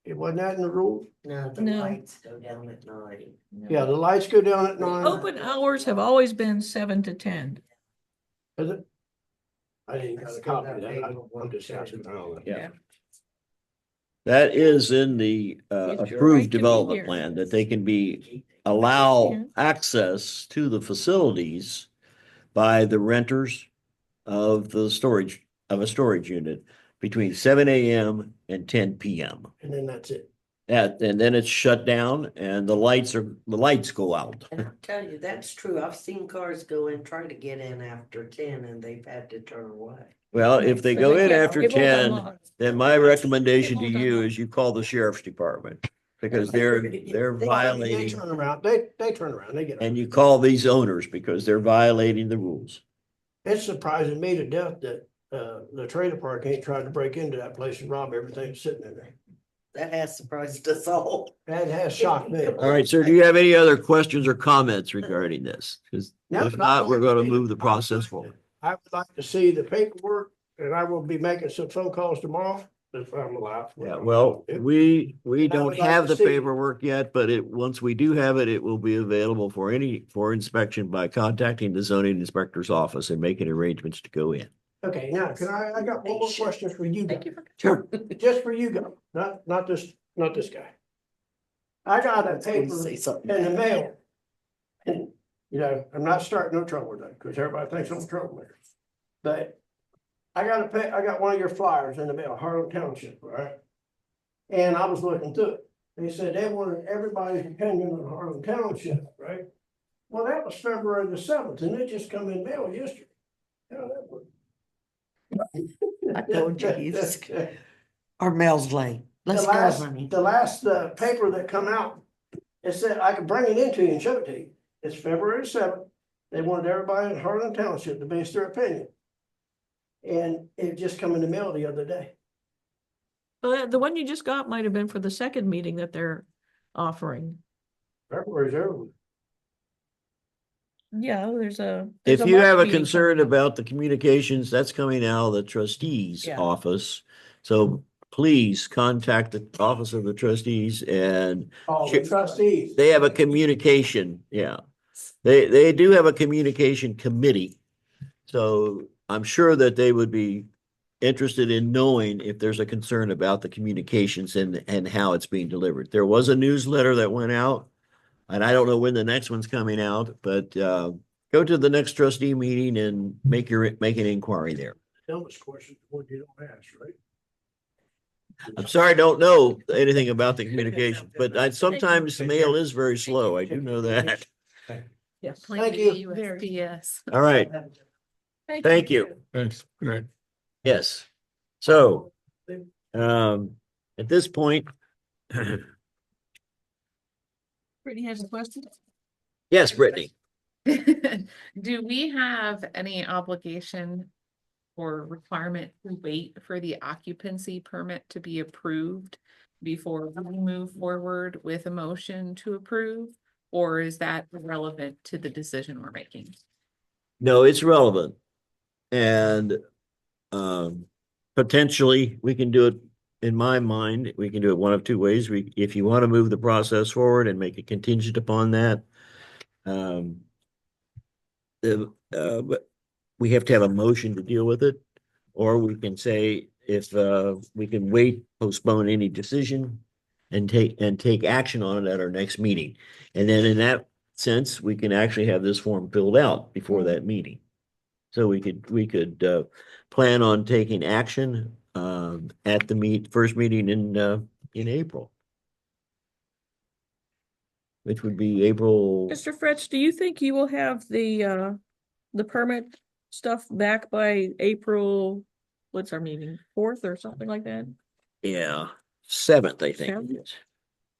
G: It wasn't that in the rules?
H: No, the
D: No.
H: lights go down at 9.
G: Yeah, the lights go down at 9.
D: Open hours have always been 7 to 10.
G: Is it? I didn't got a copy of that. I'm just asking. I don't know.
A: Yeah. That is in the
D: It's your right to
A: approved
D: be
A: development
D: here.
A: plan, that they can allow
D: Yeah.
A: access to the facilities by the renters of the storage, of a storage unit between 7 AM and 10 PM.
G: And then that's it.
A: And then it's shut down and the lights go out.
H: And I'll tell you, that's true. I've seen cars go in, try to get in after 10 and they've had to turn away.
A: Well, if they
D: So
A: go in
D: can't-
A: after
D: it won't
A: 10,
D: unlock.
A: then my recommendation to
D: Hold on.
A: you is you call the sheriff's department. Because they're
G: They
A: violating,
G: turn around, they turn around, they get.
A: and you call these owners because they're violating the rules.
G: It's surprising me to death that, the trailer park ain't tried to break into that place and rob everything sitting in there.
H: That has surprised us all.
G: That has shocked me.
A: All right, sir, do you have any other questions or comments regarding this? Because
G: No,
A: if not, we're gonna move the process forward.
G: I would like to see the paperwork, and I will be making some phone calls tomorrow if I'm allowed.
A: Yeah, well, we don't
G: would like
A: have
G: to
A: the
G: see it.
A: paperwork yet, but once we do have it, it will be available for inspection by contacting the zoning inspector's office and making arrangements to go in.
G: Okay, now, I got one more question for you.
D: Thank
G: guys.
D: you for.
A: Sure.
G: Just for you guys, not this guy. I got a paper
H: Say something.
G: in the mail. And, you know, I'm not starting no trouble with that, because everybody thinks I'm a troublemaker. But I got one of your flyers in the mail, Harlem Township, right? And I was looking through it. They said they wanted everybody's opinion on Harlem Township, right? Well, that was February the 7th, and it just come in mail yesterday. How that work?
H: I told you, he's- Our mail's late. Let's go, honey.
G: The last paper that come out, it said I could bring it into you and show it to you. It's February 7th. They wanted everybody in Harlan Township to base their opinion. And it just come in the mail the other day.
D: Well, the one you just got might have been for the second meeting that they're offering.
G: February's over.
D: Yeah, there's a.
A: If
D: there's
A: you
D: March
A: have a
D: meeting
A: concern
D: coming up.
A: about the communications, that's coming out of the trustees'
D: Yeah.
A: office. So please contact the office of the trustees and
G: All the trustees.
A: they have a communication, yeah. They do have a communication committee. So I'm sure that they would be interested in knowing if there's a concern about the communications and how it's being delivered. There was a newsletter that went out. And I don't know when the next one's coming out, but go to the next trustee meeting and make an inquiry there.
G: Dumbest question, what you don't ask, right?
A: I'm sorry, I don't know anything about the communication, but sometimes the mail is very slow. I do know that.
D: Yes.
G: Thank you.
F: USPS.
A: All right, thank you.
E: Thanks. Good night.
A: Yes. So, at this point,
D: Brittany has a question?
A: yes, Brittany.
F: Do we have any obligation or requirement to wait for the occupancy permit to be approved before we move forward with a motion to approve? Or is that irrelevant to the decision we're making?
A: No, it's relevant. And potentially we can do it, in my mind, we can do it one of two ways. If you want to move the process forward and make it contingent upon that, but we have to have a motion to deal with it. Or we can say, if we can wait, postpone any decision and take action on it at our next meeting. And then in that sense, we can actually have this form filled out before that meeting. So we could plan on taking action at the first meeting in April. Which would be April.
D: Mr. Fretch, do you think you will have the permit stuff back by April, what's our meeting, 4th or something like that?
A: Yeah, 7th, I think.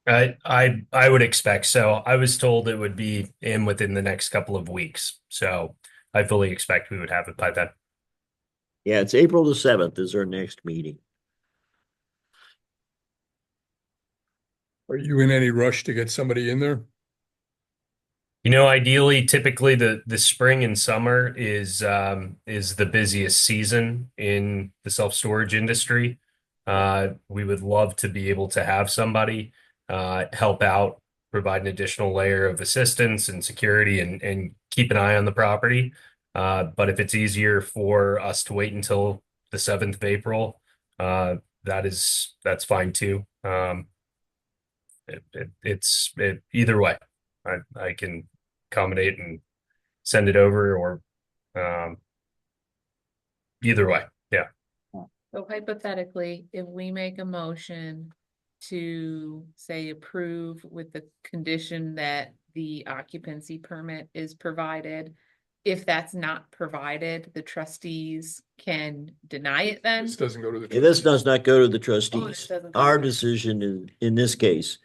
D: 7th?
C: I would expect so. I was told it would be in within the next couple of weeks. So I fully expect we would have it by then.
A: Yeah, it's April the 7th is our next meeting.
E: Are you in any rush to get somebody in there?
C: You know, ideally, typically the spring and summer is the busiest season in the self-storage industry. We would love to be able to have somebody help out, provide an additional layer of assistance and security and keep an eye on the property. But if it's easier for us to wait until the 7th of April, that's fine too. It's either way. I can accommodate and send it over or either way. Yeah.
F: So hypothetically, if we make a motion to say approve with the condition that the occupancy permit is provided, if that's not provided, the trustees can deny it then?
E: This doesn't go to the.
A: This does not go to the
F: Oh,
A: trustees.
F: this doesn't go
A: Our
F: to the-
A: decision in this case,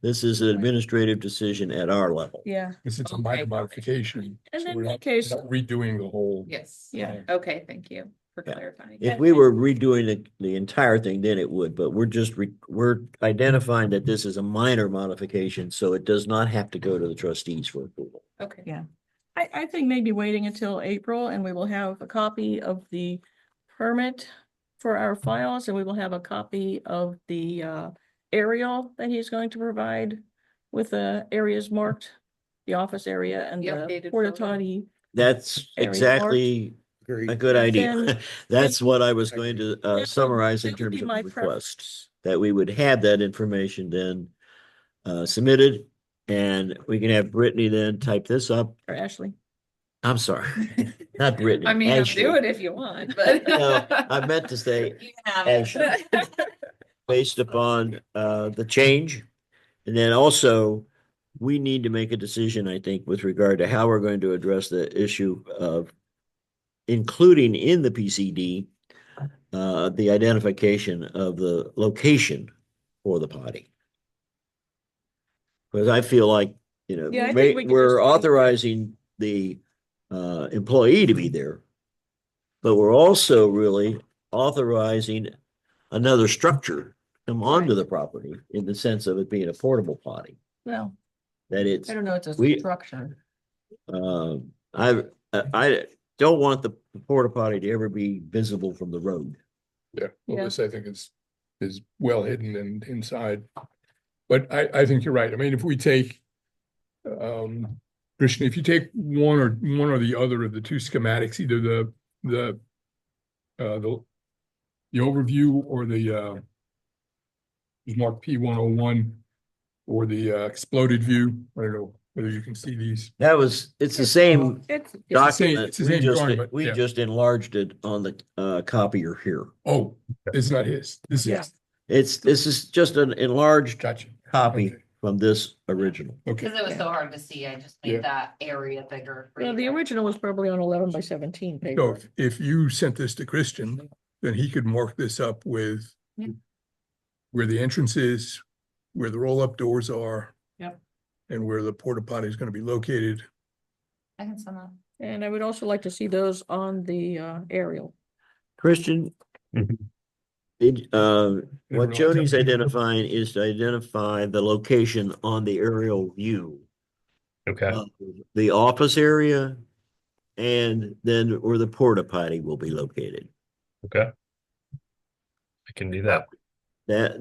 A: this is an administrative decision at our level.
D: Yeah,
E: It's a
F: Okay.
E: minor modification.
D: And
E: so
D: then
E: we're
D: in
E: not
D: case-
E: not redoing the whole.
F: Yes.
D: yeah.
F: Okay, thank you for
A: Yeah.
F: clarifying.
A: If we were redoing the entire thing, then it would, but we're identifying that this is a minor modification, so it does not have to go to the trustees for approval.
F: Okay.
D: Yeah. I think maybe waiting until April and we will have a copy of the permit for our files and we will have a copy of the aerial that he's going to provide with the areas marked, the office area and
F: The
D: the
F: updated
D: porta
F: photo.
D: potty.
A: That's
D: Very
A: exactly a good idea.
D: Then-
A: That's what I was going to summarize in
D: That would be
A: terms of
D: my
A: requests.
D: preference.
A: That we would have that information then submitted, and we can have Brittany then type this up.
D: Or Ashley.
A: I'm sorry, not Brittany.
F: I mean, I'll
A: Ashley.
F: do it if you want, but.
A: No, I meant to say
B: You can have it.
A: Ashley, based upon the change. And then also, we need to make a decision, I think, with regard to how we're going to address the issue of including in the PCD the identification of the location for the potty. Because I feel like,
D: Yeah, I think we can
A: we're
D: just-
A: authorizing the employee to be there, but we're also really authorizing another structure to come onto the property in the sense of it being a portable potty.
D: Well,
A: That it's,
D: I don't know, it's a
A: we-
D: structure.
A: I don't want the porta potty to ever be visible from the road.
E: Yeah, well,
D: Yeah.
E: this I think is well hidden and inside. But I think you're right. I mean, if we take, Christian, if you take one or the other of the two schematics, either the overview or the Mark P101 or the exploded view, I don't know whether you can see these.
A: It's the same
D: It's,
E: the same-
A: document.
E: it's the same drawing, but
A: We
E: yeah.
A: just enlarged it on the copier here.
E: Oh, it's not his. This
D: Yeah.
E: is,
A: This is just an enlarged
E: Gotcha.
A: copy
E: Okay.
A: from this original.
E: Okay.
B: Cause it was so hard to see, I just
E: Yeah.
B: made that area bigger. for
D: Well,
B: you
D: the
B: guys.
D: original was probably on 11 by 17
E: So
D: paper.
E: if you sent this to Christian, then he could mark this up with
D: Yeah.
E: where the entrance is, where the roll-up doors are.
D: Yep.
E: And where the porta potty is going to be located.
B: I can send that.
D: And I would also like to see those on the aerial.
A: Christian,
C: Mhm.
A: what Joni's identifying is to identify the location on the aerial view
C: Okay,
A: of the office area and then where the porta potty will be located.
C: okay. I can do that.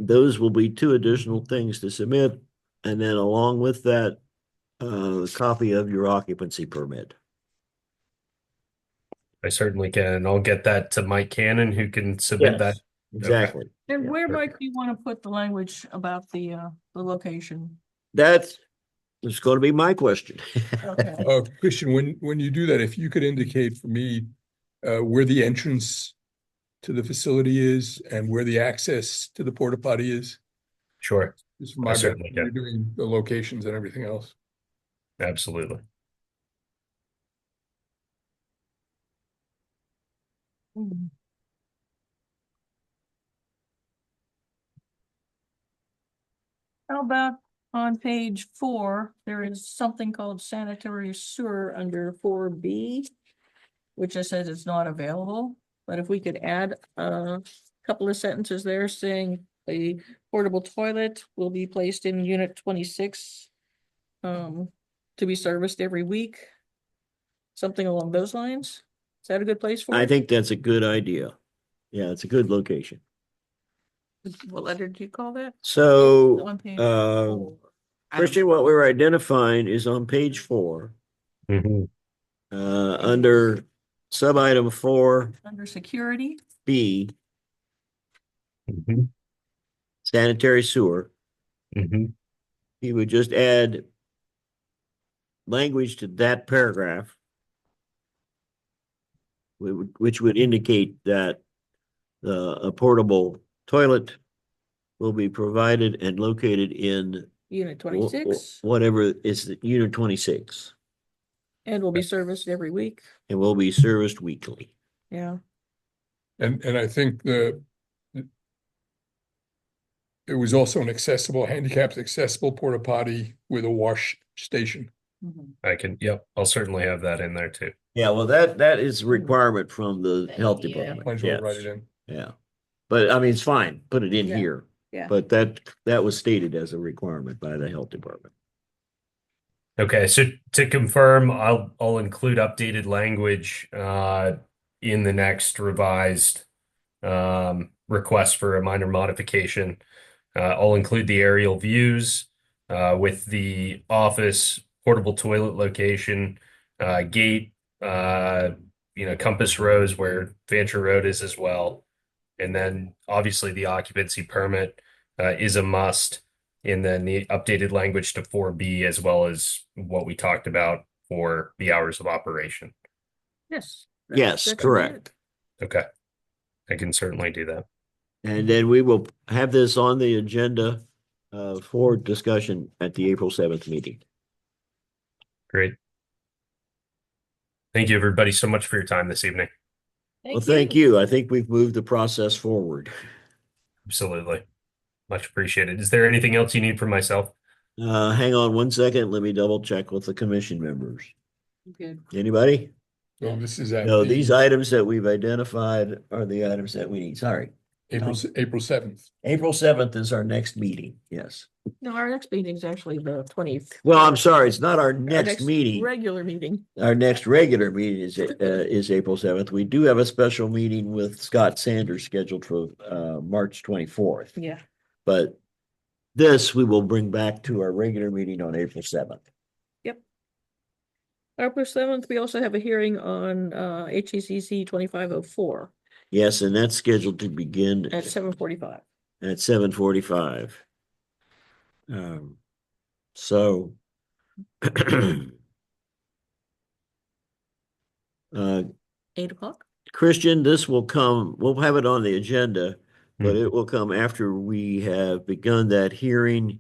A: Those will be two additional things to submit. And then along with that, a copy of your occupancy permit.
C: I certainly can. I'll get that to Mike Cannon, who can submit that.
A: Exactly.
D: And
A: Yeah,
D: where
C: perfect.
D: might you want to put the language about the location?
A: That's going to be my question.
D: Okay.
E: Christian, when you do that, if you could indicate for me where the entrance to the facility is and where the access to the porta potty is,
C: Sure,
E: just for
C: I
E: my
C: certainly
E: benefit, you're doing the locations and everything else.
C: absolutely.
D: Hmm. How about on page 4, there is something called sanitary sewer under 4B, which it says it's not available, but if we could add a couple of sentences there saying a portable toilet will be placed in unit 26 to be serviced every week. Something along those lines. Is that a good place for
A: I
D: it?
A: think that's a good idea. Yeah, it's a good location.
D: What letter do you call that?
A: So,
D: On page
A: uh,
D: 4.
A: Christian, what we're identifying is on page 4,
C: Mhm.
A: under sub-item 4B,
D: Under security,
C: Mhm.
A: sanitary sewer.
C: Mhm.
A: You would just add language to that paragraph, which would indicate that a portable toilet will be provided and located in
D: unit 26,
A: whatever is the unit 26
D: and will be serviced every week.
A: and will be serviced weekly.
D: Yeah.
E: And I think it was also an handicapped accessible porta potty with a wash station.
C: I can, yep, I'll certainly have that in there too.
A: Yeah, well, that is a requirement from the health
B: Yeah.
A: department.
E: Might as well write
A: Yes.
E: it in.
A: Yeah. But I mean, it's fine. Put it in
D: Yeah.
A: here.
D: Yeah.
A: But that was stated as a requirement by the health department.
C: Okay, so to confirm, I'll include updated language in the next revised request for a minor modification. I'll include the aerial views with the office portable toilet location, gate, compass rows where Fancher Road is as well. And then obviously the occupancy permit is a must. And then the updated language to 4B as well as what we talked about for the hours of operation.
D: Yes.
A: Yes,
D: that's
A: correct.
C: Okay, I can certainly do that.
A: And then we will have this on the agenda for discussion at the April 7th meeting.
C: Great. Thank you, everybody, so much for your time this evening.
A: Well, thank you. I think we've moved the process forward.
C: Absolutely. Much appreciated. Is there anything else you need from myself?
A: Hang on one second. Let me double check with the commission members.
D: Good.
A: Anybody?
E: So this is at
A: No,
E: the
A: these items that we've identified are the items that we need. Sorry.
E: April 7th.
A: April 7th is our next meeting. Yes.
D: No, our next meeting is actually the 20th.
A: Well, I'm sorry, it's not our
D: Our
A: next meeting.
D: Regular meeting.
A: Our next regular meeting is April 7th. We do have a special meeting with Scott Sanders scheduled for March 24th.
D: Yeah.
A: But this we will bring back to our regular meeting on April 7th.
D: April 7th, we also have a hearing on HECC 2504
A: Yes, and that's scheduled to begin
D: at 7:45.
A: at 7:45. So uh,
D: 8 o'clock.
A: Christian, this will come, we'll have it on the agenda but it will come after we have begun that hearing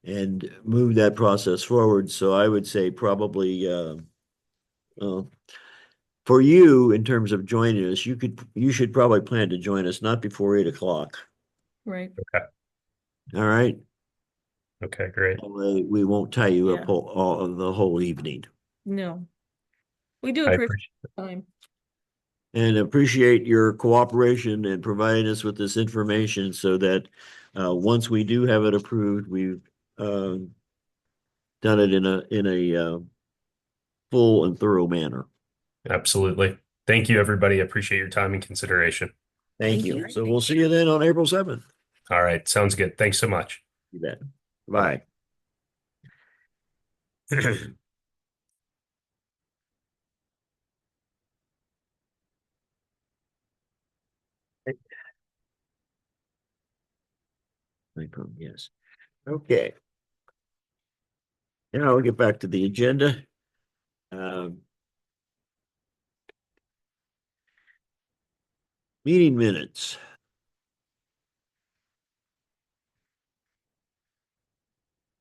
A: and move that process forward. So I would say probably, for you, in terms of joining us, you should probably plan to join us not before 8 o'clock.
D: Right,
A: All right?
C: Okay, great.
A: That way we won't tie you up
D: Yeah.
A: all of the whole evening.
D: no. We do
C: I
D: appreciate
C: appreciate
D: the time.
A: And appreciate your cooperation and providing us with this information so that once we do have it approved, we've done it in a full and thorough manner.
C: Absolutely. Thank you, everybody. I appreciate your time and consideration.
A: Thank
D: Thank
A: you.
D: you.
A: So we'll see you then on April 7th.
C: All right, sounds good. Thanks so much.
A: You bet. Bye. Yes. Okay. Now we'll get back to the agenda. Meeting minutes.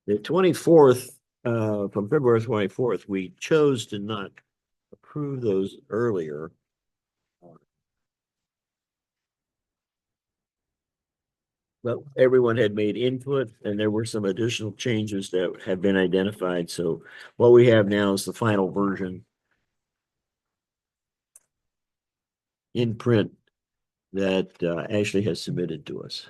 A: The 24th, from February 24th, we chose to not approve those earlier. But everyone had made input and there were some additional changes that have been identified. So what we have now is the final version in print that Ashley has submitted to us.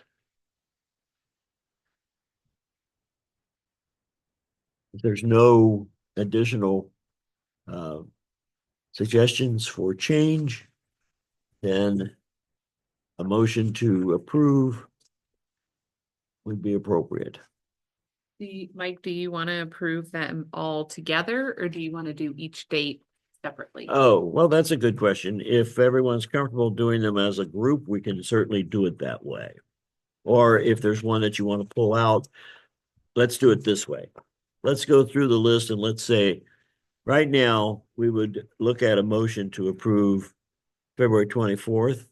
A: If there's no additional suggestions for change, then a motion to approve would be appropriate.
F: Mike, do you want to approve them all together or do you want to do each date separately?
A: Oh, well, that's a good question. If everyone's comfortable doing them as a group, we can certainly do it that way. Or if there's one that you want to pull out, let's do it this way. Let's go through the list and let's say, right now, we would look at a motion to approve February 24th.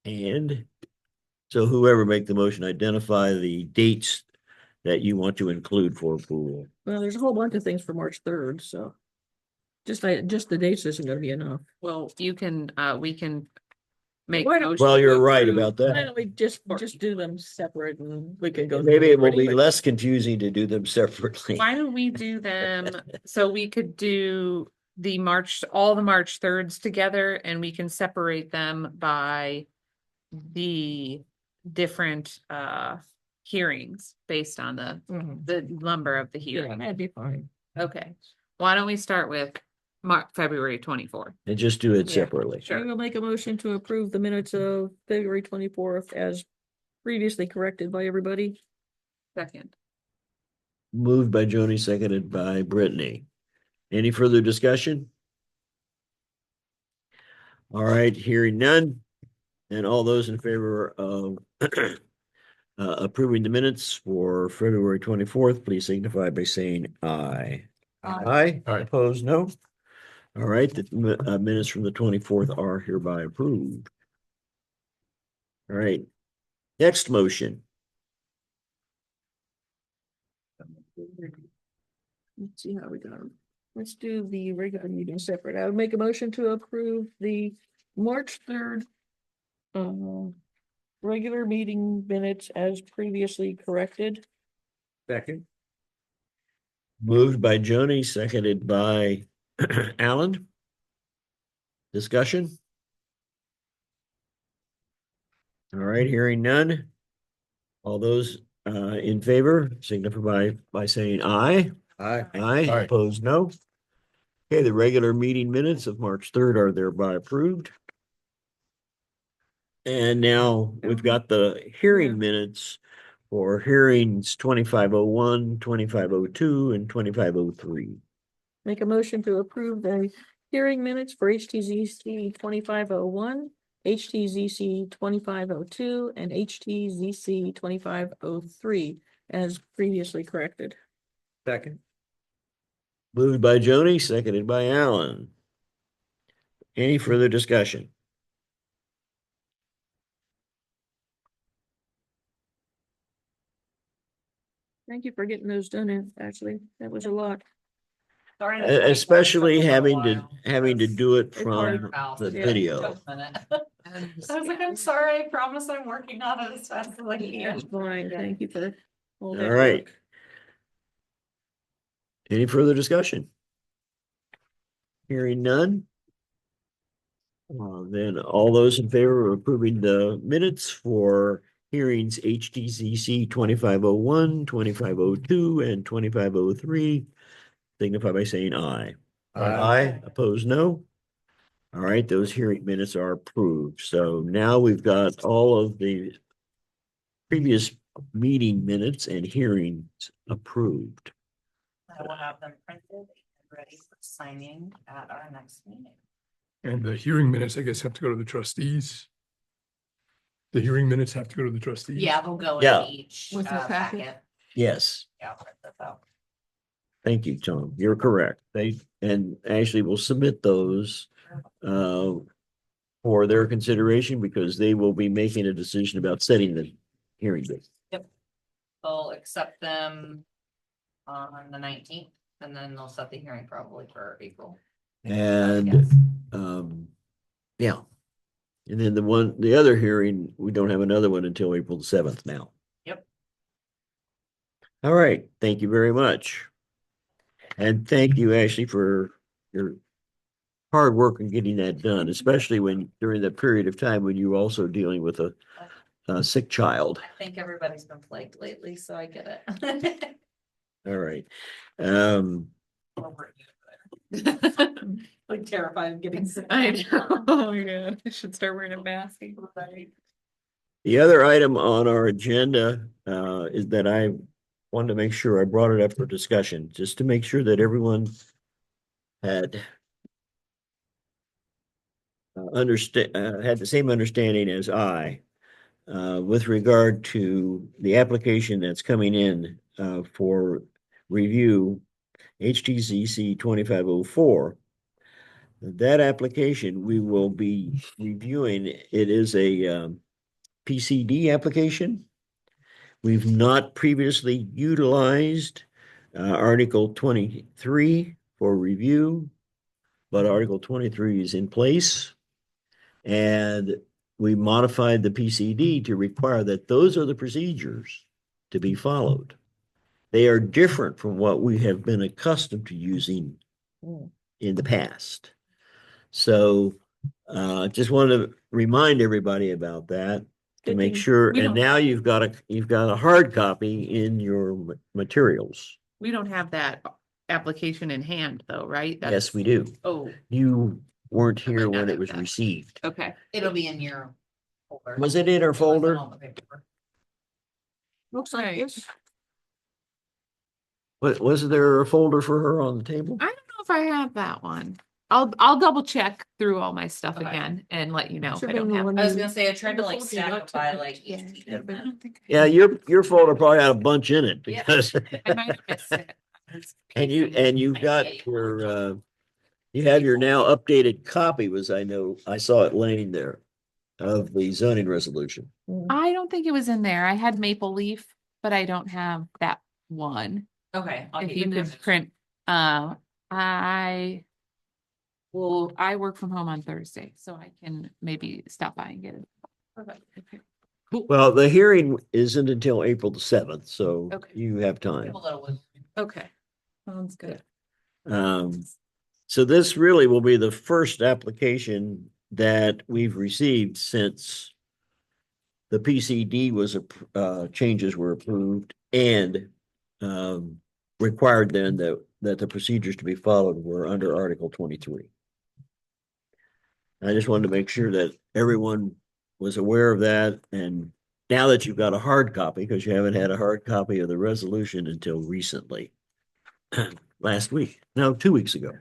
A: And so whoever make the motion, identify the dates that you want to include for approval.
D: Well, there's a whole bunch of things for March 3rd, so. Just the dates isn't gonna be enough.
F: Well, you can, we can make.
D: Why don't-
F: motion
A: Well,
F: to
A: you're right
F: approve.
A: about
D: Why
A: that.
D: don't we just do them separate and we can go.
A: Maybe it will
D: through
A: be
D: pretty
A: less confusing to do them separately.
F: Why don't we do them, so we could do all the March 3rds together and we can separate them by the different hearings based on
D: Mhm.
F: the number of the
D: Yeah,
F: hearing.
D: that'd be fine.
F: Okay, why don't we start with February 24th?
A: And just do it
F: Yeah,
A: separately.
F: sure.
D: I will make a motion to approve the minutes of February 24th as previously corrected by everybody.
F: Second.
A: Moved by Joni, seconded by Brittany. Any further discussion? All right, hearing none. And all those in favor of approving the minutes for February 24th, please signify by saying aye. Aye.
E: Aye.
A: Opposed, no. All right, the minutes from the 24th are hereby approved. All right, next motion.
D: Let's see how we got them. Let's do the regular meeting separate. I would make a motion to approve the March 3rd regular meeting minutes as previously corrected.
A: Second. Moved by Joni, seconded by Alan. Discussion? All right, hearing none. All those in favor signify by saying aye. Aye. Aye,
E: Aye.
A: opposed, no. Okay, the regular meeting minutes of March 3rd are thereby approved. And now we've got the hearing minutes for hearings 2501, 2502, and 2503.
D: Make a motion to approve the hearing minutes for HTZC 2501, HTZC 2502, and HTZC 2503 as previously corrected.
A: Second. Moved by Joni, seconded by Alan. Any further discussion?
D: Thank you for getting those done in, actually. That was a lot.
B: Sorry to wait,
A: Especially
B: took a
A: having
B: little
A: to,
B: while.
A: having to
B: That's
A: do it
D: It's hard.
A: from
B: house.
A: the
B: Yeah,
A: video.
B: took a minute. I was like, I'm sorry, I promise I'm working on it as fast as I
D: That's
B: can.
D: fine. Thank you for all that
A: All right.
D: work.
A: Any further discussion? Hearing none? Then all those in favor of approving the minutes for hearings HTCC 2501, 2502, and 2503, signify by saying aye. Aye. Opposed, no. All right, those hearing minutes are approved. So now we've got all of the previous meeting minutes and hearings approved.
B: I will have them printed and ready for signing at our next meeting.
E: And the hearing minutes, I guess, have to go to the trustees. The hearing minutes have to go to the trustees.
B: Yeah, they'll go
A: Yeah.
B: in each
F: With your packet?
B: packet.
A: Yes,
B: Yeah, I'll print this out.
A: thank you, Tom. You're correct. They, and Ashley will submit those for their consideration because they will be making a decision about setting the hearing date.
B: They'll accept them on the 19th, and then they'll set the hearing probably for April.
A: And
B: Yes.
A: yeah. And then the other hearing, we don't have another one until April 7th now.
B: Yep.
A: All right, thank you very much. And thank you, Ashley, for your hard work in getting that done, especially when during the period of time when you were also dealing with a sick child.
B: I think everybody's been plagued lately, so I get it.
A: All right.
B: Like terrified of getting sick.
F: I know, oh my god, I should start wearing a mask.
A: The other item on our agenda is that I wanted to make sure I brought it up for discussion, just to make sure that everyone had had the same understanding as I with regard to the application that's coming in for review, HTCC 2504. That application we will be reviewing. It is a PCD application. We've not previously utilized Article 23 for review, but Article 23 is in place. And we modified the PCD to require that those are the procedures to be followed. They are different from what we have been accustomed to using in the past. So just wanted to remind everybody about that to
D: Good
A: make
D: thing
A: sure.
F: we
A: And
F: don't-
A: now you've got a hard copy in your materials.
F: We don't have that application in hand though, right?
A: Yes, we do.
F: Oh,
A: You weren't
F: I might
A: here
F: not
A: when it
F: have
A: was
F: that.
A: received.
F: okay.
B: It'll be in your folder.
A: Was it in our
B: It wasn't
A: folder?
B: on the paper.
D: Looks like
F: Right.
D: this.
A: Was there a folder for her on the table?
F: I don't know if I have that one. I'll double check through all my stuff
B: Okay.
F: again and let you know if
D: Should've
F: I don't
D: been the
F: have.
D: one
B: I was
D: you-
B: gonna say, I tried to like
D: Before you
B: stack
D: got
B: it
D: to
B: by
D: the-
B: like
F: Yeah,
B: each
F: yeah, but I don't think I
A: Yeah,
F: have-
A: your folder probably had a bunch in it
B: Yeah.
A: because
F: I might have missed it.
A: and you've got your you have your now updated copy, was I saw it laying there of the zoning resolution.
F: I don't think it was in there. I had Maple Leaf, but I don't have that one.
B: Okay. I'll
F: If
B: get
F: you
B: that.
F: could print, I work from home on Thursday, so I can maybe stop by and get it. Perfect. Okay.
A: Well, the hearing isn't until April the 7th, so
F: Okay.
A: you have time.
B: A little bit.
F: Okay. Sounds good.
A: So this really will be the first application that we've received since the PCD was, changes were approved and required then that the procedures to be followed were under Article 23. I just wanted to make sure that everyone was aware of that, and now that you've got a hard copy, because you haven't had a hard copy of the resolution until recently, last week, no, 2 weeks ago.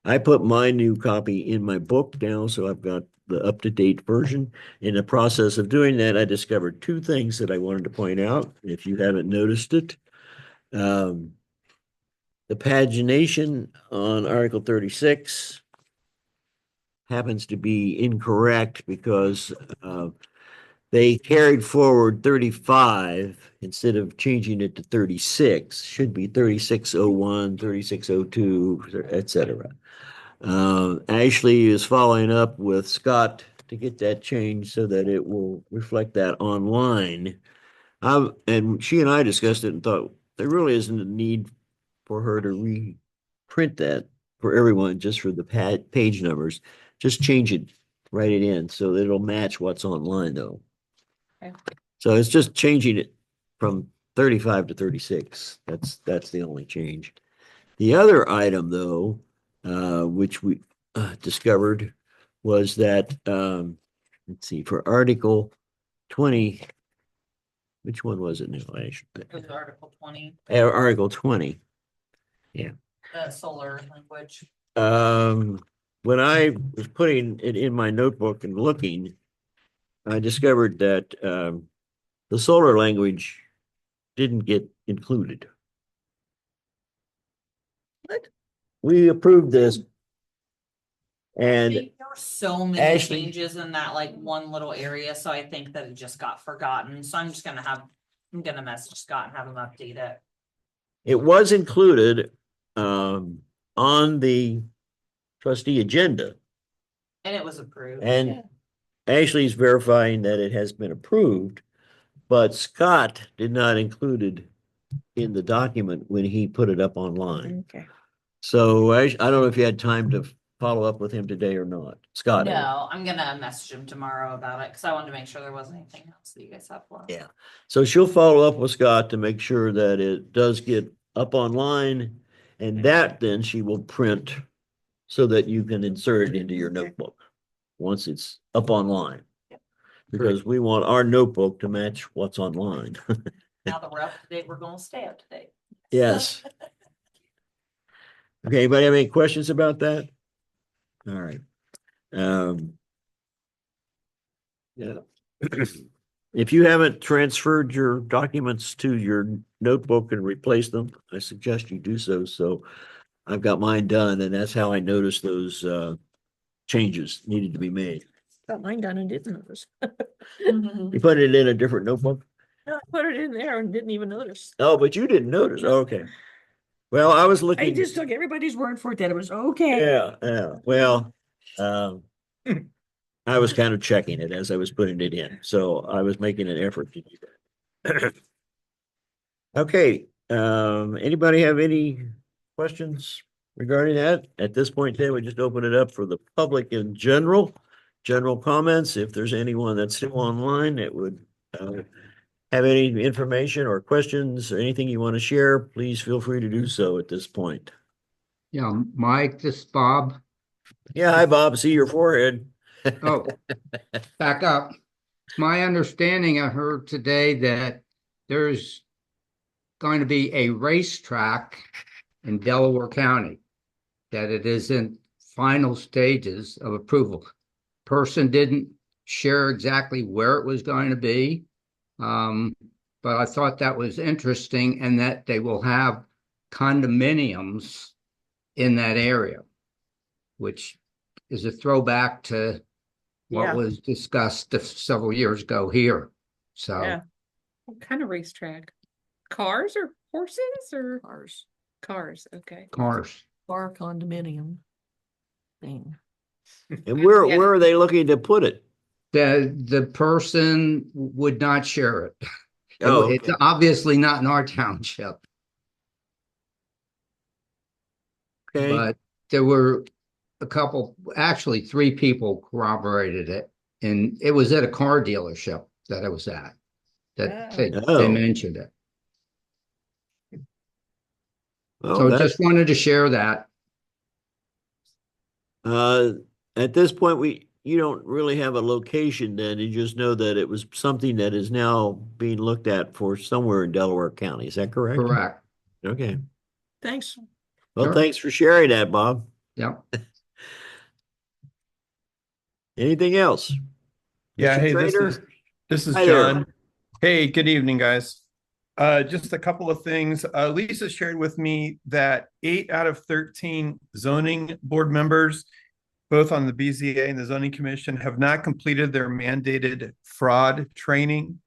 A: I put my new copy in my book now, so I've got the up-to-date version. In the process of doing that, I discovered two things that I wanted to point out, if you haven't noticed it. The pagination on Article 36 happens to be incorrect because they carried forward 35 instead of changing it to 36. Should be 3601, 3602, etc. Ashley is following up with Scott to get that changed so that it will reflect that online. And she and I discussed it and thought there really isn't a need for her to reprint that for everyone, just for the page numbers. Just change it, write it in so that it'll match what's online though.
F: Okay.
A: So it's just changing it from 35 to 36. That's the only change. The other item though, which we discovered was that, let's see, for Article 20, which one was it now?
B: It was Article 20,
A: Article 20.
B: the solar language.
A: When I was putting it in my notebook and looking, I discovered that the solar language didn't get included.
D: What?
A: We approved this. And
B: There were so many
A: Ashley-
B: changes in that like one little area, so I think that it just got forgotten. So I'm gonna message Scott and have him update it.
A: it was included on the trustee agenda.
B: And it was approved.
A: And
D: Yeah.
A: Ashley's verifying that it has been approved, but Scott did not include it in the document when he put it up online.
D: Okay.
A: So I don't know if you had time to follow up with him today or not. Scott.
B: No, I'm gonna message him tomorrow about it, because I wanted to make sure there wasn't anything else that you guys have for.
A: Yeah. So she'll follow up with Scott to make sure that it does get up online, and that then she will print so that you can insert it into your notebook once it's up online. Because we want our notebook to match what's online.
B: Now that we're up to date, we're gonna stay up to date.
A: Yes. Okay, anybody have any questions about that? All right. Yeah. If you haven't transferred your documents to your notebook and replaced them, I suggest you do so. So I've got mine done, and that's how I noticed those changes needed to be made.
D: Got mine done and didn't notice.
A: You put it in a different notebook?
D: No, I put it in there and didn't even notice.
A: Oh, but you didn't notice. Okay. Well, I was
D: I
A: looking.
D: just took everybody's word for it that it was okay.
A: Yeah. Well, I was kind of checking it as I was putting it in, so I was making an effort to do that. Okay, anybody have any questions regarding that? At this point, then we just open it up for the public in general comments. If there's anyone that's still online that would have any information or questions or anything you want to share, please feel free to do so at this point.
I: Yeah, Mike, this is Bob.
A: Yeah, hi, Bob. See your forehead.
I: Oh, back up. It's my understanding, I heard today that there's going to be a racetrack in Delaware County, that it is in final stages of approval. Person didn't share exactly where it was going to be, but I thought that was interesting, and that they will have condominiums in that area, which is a throwback to
D: Yeah.
I: what was discussed several years ago here. So
D: Yeah.
F: What kind of racetrack? Cars or horses or
D: Cars.
F: cars? Okay.
I: cars.
D: Bar condominium thing.
A: And where
F: Yeah.
A: are they looking to put it?
I: The person would not share it.
A: Oh,
I: It's
A: okay.
I: obviously not in our township,
A: Okay.
I: but there were a couple, actually 3 people corroborated it. And it was at a car dealership that it was at, that they
A: Oh.
I: mentioned it.
A: Well,
I: So
A: that's-
I: just wanted to share that.
A: At this point, you don't really have a location then. You just know that it was something that is now being looked at for somewhere in Delaware County. Is that correct?
I: Correct.
A: Okay.
D: Thanks.
A: Well,
I: Sure.
A: thanks for sharing that, Bob.
I: Yep.
A: Anything else?
J: Yeah,
A: Mr.
J: hey,
A: Trainer?
J: this is
A: Hi there.
J: John. Hey, good evening, guys. Just a couple of things. Lisa shared with me that 8 out of 13 zoning board members both on the BZA and the zoning commission, have not completed their mandated fraud training.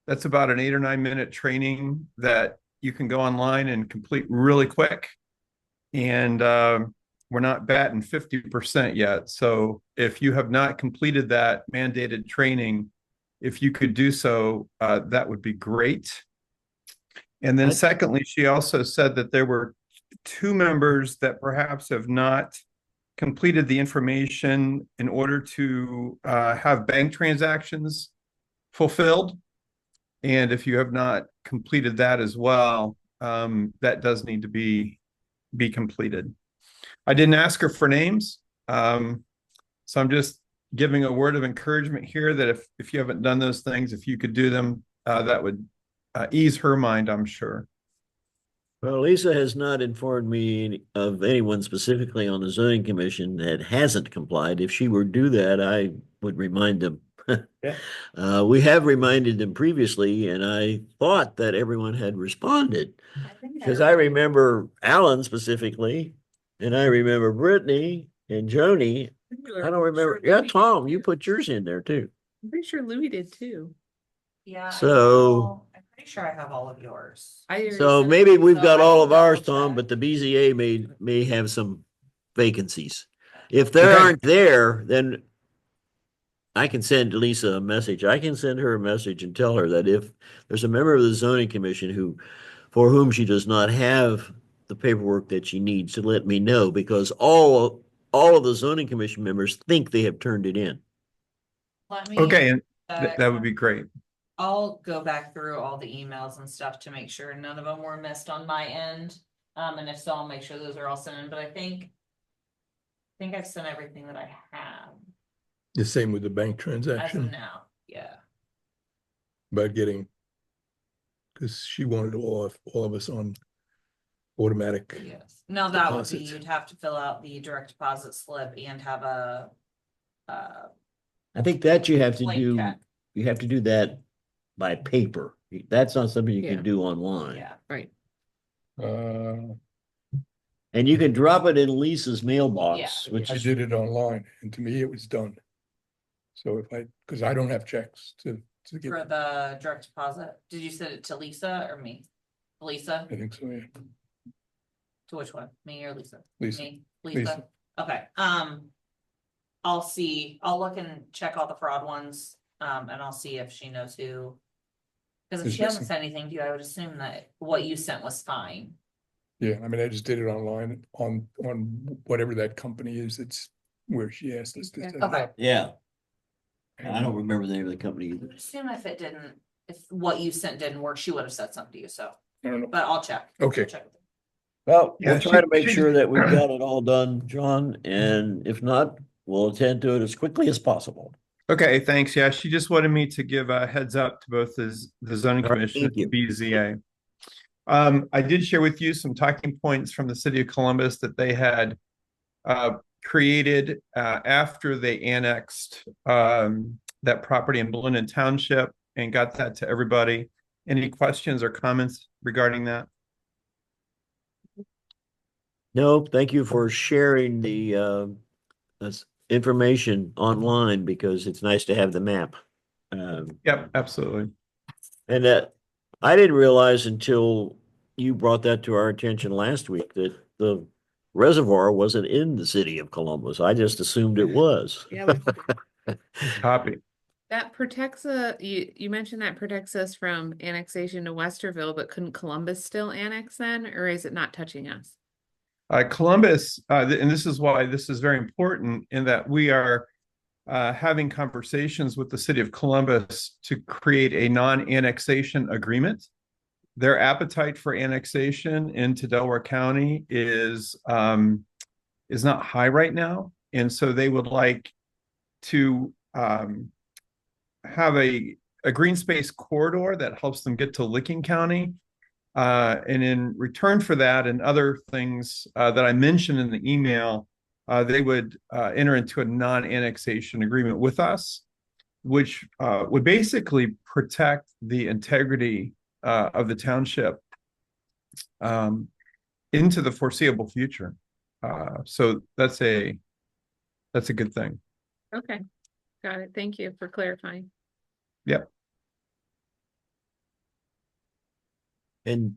J: That's about an 8 or 9 minute training that you can go online and complete really quick. And we're not batting 50% yet. So if you have not completed that mandated training, if you could do so, that would be great. And then secondly, she also said that there were 2 members that perhaps have not completed the information in order to have bank transactions fulfilled. And if you have not completed that as well, that does need to be completed. I didn't ask her for names. So I'm just giving a word of encouragement here that if you haven't done those things, if you could do them, that would ease her mind, I'm sure.
A: Well, Lisa has not informed me of anyone specifically on the zoning commission that hasn't complied. If she were to do that, I would remind them.
G: Yeah.
A: We have reminded them previously, and I thought that everyone had responded. Because I remember Alan specifically, and I remember Brittany and Joni. I don't remember. Yeah, Tom, you put yours in there too.
F: I'm pretty sure Louis did too.
B: Yeah.
A: So-
B: I'm pretty sure I have all of yours.
A: So maybe we've
B: So
A: got
B: I
A: all
B: can
A: of ours,
B: double
A: Tom,
B: check.
A: but the BZA may have some vacancies. If they
J: Okay.
A: aren't there, then I can send Lisa a message. I can send her a message and tell her that if there's a member of the zoning commission for whom she does not have the paperwork that she needs, to let me know, because all of the zoning commission members think they have turned it in.
B: Let me.
J: Okay, and
B: check.
J: that would be great.
B: I'll go back through all the emails and stuff to make sure none of them were missed on my end. And if so, I'll make sure those are all sent in, but I think I've sent everything that I have
E: The same with the bank
B: as of
E: transaction,
B: now, yeah.
E: about getting, because she wanted all of us on automatic.
B: Yes. No, that would be,
E: Deposits.
B: you'd have to fill out the direct deposit slip and have a,
A: I think that you have to
B: Blank
A: do,
B: check.
A: you have to do that by paper. That's not something you
D: Yeah.
A: can do online.
B: yeah.
D: Right.
A: And you can drop it in Lisa's mailbox,
B: Yeah.
A: which
E: I
A: is,
E: did it online, and to me, it was done. So because I don't have checks to get,
B: For the direct deposit, did you send it to Lisa or me? Lisa,
E: I think so, yeah.
B: to which one, me or Lisa?
E: Lisa.
B: Me,
E: Lisa.
B: Lisa, okay, I'll look and check all the fraud ones, and I'll see if she knows who. Cause if
E: Is
B: she hasn't
E: missing.
B: sent anything to you, I would assume that what you sent was fine.
E: Yeah, I mean, I just did it online on whatever that company is, it's where she asked us to set it
B: Okay.
E: up.
A: yeah, I
E: And
A: don't remember the name of the company
B: I
A: either.
B: would assume if what you sent didn't work, she would have said something to you, so,
E: I don't know.
B: but I'll check.
E: Okay.
B: I'll check with her.
A: Well,
J: Yeah,
A: we'll try to
J: she-
A: make
J: she-
A: sure that we've got it all done, John, and if not, we'll attend to it as quickly as possible.
J: Okay, thanks. Yeah, she just wanted me to give a heads up to both the zoning
A: All right,
J: commission
A: thank
J: and the BZA. I did share with you some talking points from the city of Columbus that they had created after they annexed that property in Blunden Township and got that to everybody. Any questions or comments regarding that?
A: No, thank you for sharing the information online because it's nice to have the map.
J: Yep, absolutely.
A: And I didn't realize until you brought that to our attention last week that the reservoir wasn't in the city of Columbus. I just assumed it was.
D: Yeah.
J: Copy.
F: That protects you mentioned that protects us from annexation to Westerville, but couldn't Columbus still annex then, or is it not touching us?
J: Columbus, and this is why this is very important in that we are having conversations with the city of Columbus to create a non-annexation agreement. Their appetite for annexation into Delaware County is not high right now, and so they would like to have a green space corridor that helps them get to Licking County. And in return for that and other things that I mentioned in the email, they would enter into a non-annexation agreement with us, which would basically protect the integrity of the township into the foreseeable future. So that's a That's a good thing.
F: Okay, got it. Thank you for clarifying.
A: And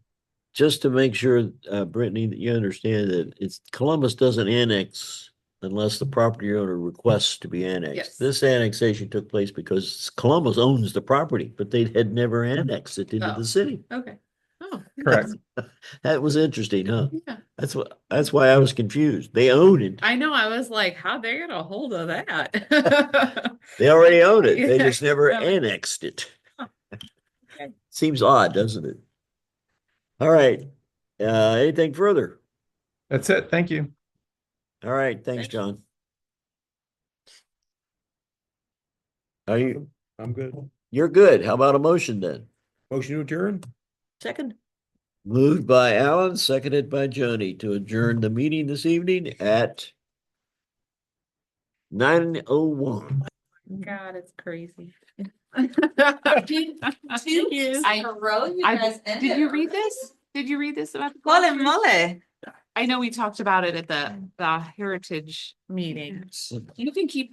A: just to make sure, Brittany, that you understand that it's Columbus doesn't annex unless the property owner requests to be annexed.
F: Yes.
A: This annexation took place because Columbus owns the property, but they had never annexed it into
F: Oh.
A: the city.
F: Okay. Oh.
J: Correct.
A: That was interesting, huh?
F: Yeah,
A: That's why I was confused. They own it.
F: I know. I was like, how'd they get a hold of that?
A: They already own it. They
F: Yeah.
A: just never
F: Yeah.
A: annexed it.
F: Okay.
A: Seems odd, doesn't it? All right. Anything further?
J: That's it. Thank you.
A: All right. Thanks,
F: Thanks.
A: John. Are you,
K: I'm good.
A: you're good. How about a motion then?
K: Motion to adjourn?
D: Second.
A: Moved by Alan, seconded by Joni to adjourn the meeting this evening at 9:01.
F: God, it's crazy.
B: Two
F: I-
B: in a row, you
F: I-
B: guys ended
F: Did you
B: early.
F: read this? Did you read this about? the
B: Mole,
F: golf course?
B: mole.
F: I know we talked about it at the heritage meeting. You can keep that.